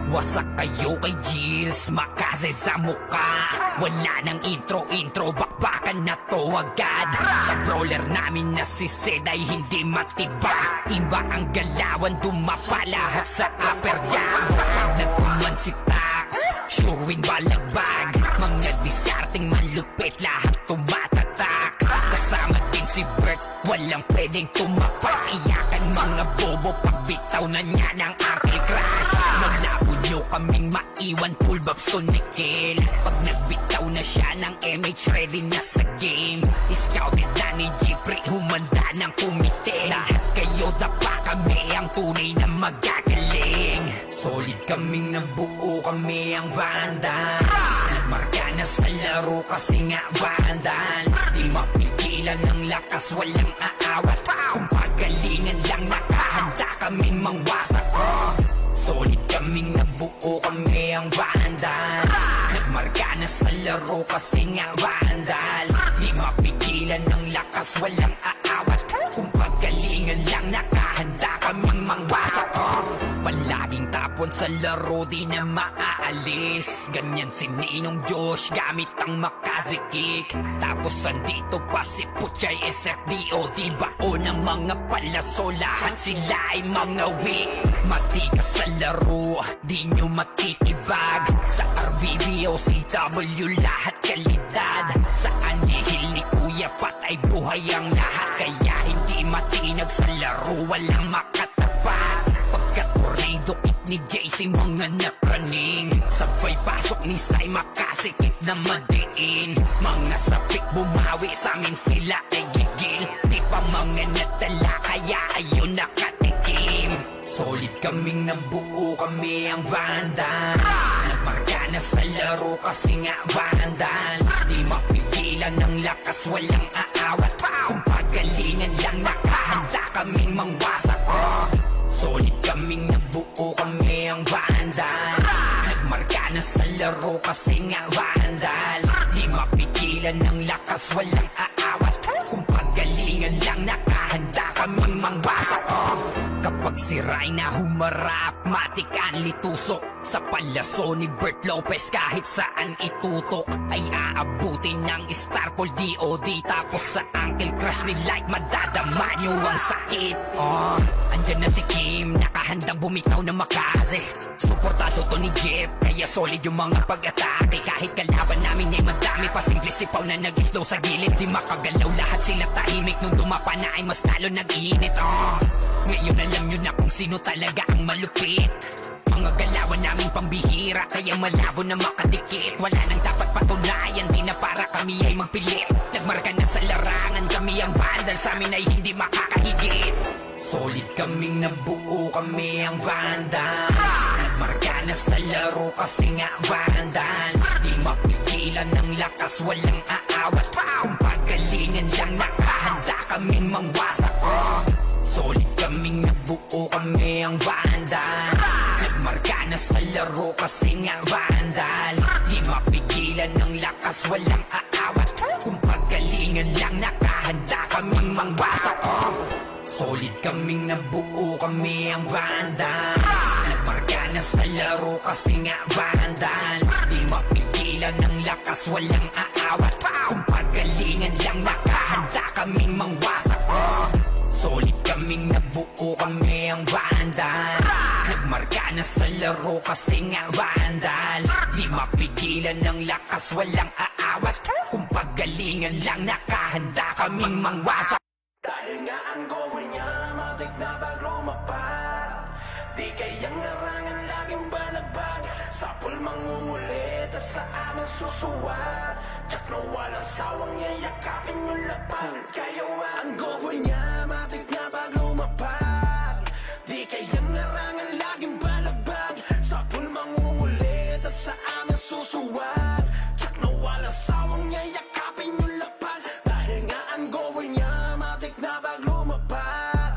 Wasak kayo kay Gilles, makase sa mukha. Wala nang intro, bakbakan na to agad. Sa brawler namin na si Zed ay hindi matiba. Iba ang galawan, dumapa lahat sa upper jab. Nagpuman si Tax, sure win balagbag. Mga diskarting malupit, lahat tumatatak. Kasama din si Bert, walang pwedeng tumapak. Iyakan mga bobo, pagbitaw na niya ng Apple Crash. Malabo nyo kaming maiwan, full bobs to Nickel. Pag nagbitaw na siya ng MH, ready na sa game. Scouted na ni Jeffrey, humanda ng kumite. Lahat kayo dapa, kami ang tunay na magagaling. Solid kaming nabuo, kami ang Vandals. Marka na sa laro kasi nga Vandals. Di mapigilan ng lakas, walang aawat. Kung pagalingan lang, nakahanda kaming mangwasak. Solid kaming nabuo, kami ang Vandals. Nagmarka na sa laro kasi nga Vandals. Di mapigilan ng lakas, walang aawat. Kung pagalingan lang, nakahanda kaming mangwasak. Palaging tapon sa laro, di na maaalis. Ganyan si Ninong Josh, gamit ang makazikik. Tapos andito pa si Puchay SFDO. Di bao ng mga palaso, lahat sila ay mga weak. Matikas sa laro, di nyo matitibag. Sa RBB o CW, lahat kalidad. Sa anihil ni Kuya Pat ay buhay ang lahat. Kaya hindi matinag sa laro, walang makatapat. Pagka-tornado kit ni JC, mga napraning. Sabay pasok ni Sai, makasikip na madiin. Mga sapik bumawi sa amin sila ay gigil. Di pa mga natala kaya ayun nakatikim. Solid kaming nabuo, kami ang Vandals. Nagmarka na sa laro kasi nga Vandals. Di mapigilan ng lakas, walang aawat. Kung pagalingan lang nakahanda kaming mangwasak. Solid kaming nabuo, kami ang Vandals. Nagmarka na sa laro kasi nga Vandals. Di mapigilan ng lakas, walang aawat. Kung pagalingan lang nakahanda kaming mangwasak. Kapag sira'y na humarap, matik ang litusok. Sa palaso ni Bert Lopez kahit saan itutok ay aabutin ng Starpol DOD. Tapos sa Uncle Crush ni Light madadama nyo ang sakit. Andyan na si Kim, nakahandang bumitaw na makase. Suportado to ni Jeff, kaya solid yung mga pag-atake. Kahit kalaban namin ay madami pa, simple sipaw na nag-slow sa gilid. Di makagalaw, lahat sila tahimik. Nung dumapa na ay mas lalo nag-iinit. Ngayon alam nyo na kung sino talaga ang malupit. Mga galawan namin pambihira, kaya malabo na makadikit. Wala nang dapat patunayan, di na para kami ay magpilit. Nagmarka na sa larangan, kami ang Vandals, sa amin ay hindi makakahigit. Solid kaming nabuo, kami ang Vandals. Nagmarka na sa laro kasi nga Vandals. Di mapigilan ng lakas, walang aawat. Kung pagalingan lang nakahanda kaming mangwasak. Solid kaming nabuo, kami ang Vandals. Nagmarka na sa laro kasi nga Vandals. Di mapigilan ng lakas, walang aawat. Kung pagalingan lang nakahanda kaming mangwasak. Solid kaming nabuo, kami ang Vandals. Nagmarka na sa laro kasi nga Vandals. Di mapigilan ng lakas, walang aawat. Kung pagalingan lang nakahanda kaming mangwasak. Solid kaming nabuo, kami ang Vandals. Nagmarka na sa laro kasi nga Vandals. Di mapigilan ng lakas, walang aawat. Kung pagalingan lang nakahanda kaming mangwasak. Dahil nga ang gawin niya, matik na bag lumapat. Di kayang narangan, laging balagbag. Sapul mangungulit at sa amin susuwat. Tsak na walang sawang yayakapin yung lapag. Kaya ang gawin niya, matik na bag lumapat. Di kayang narangan, laging balagbag. Sapul mangungulit at sa amin susuwat. Tsak na walang sawang yayakapin yung lapag. Dahil nga ang gawin niya, matik na bag lumapat.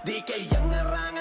Di kayang narangan,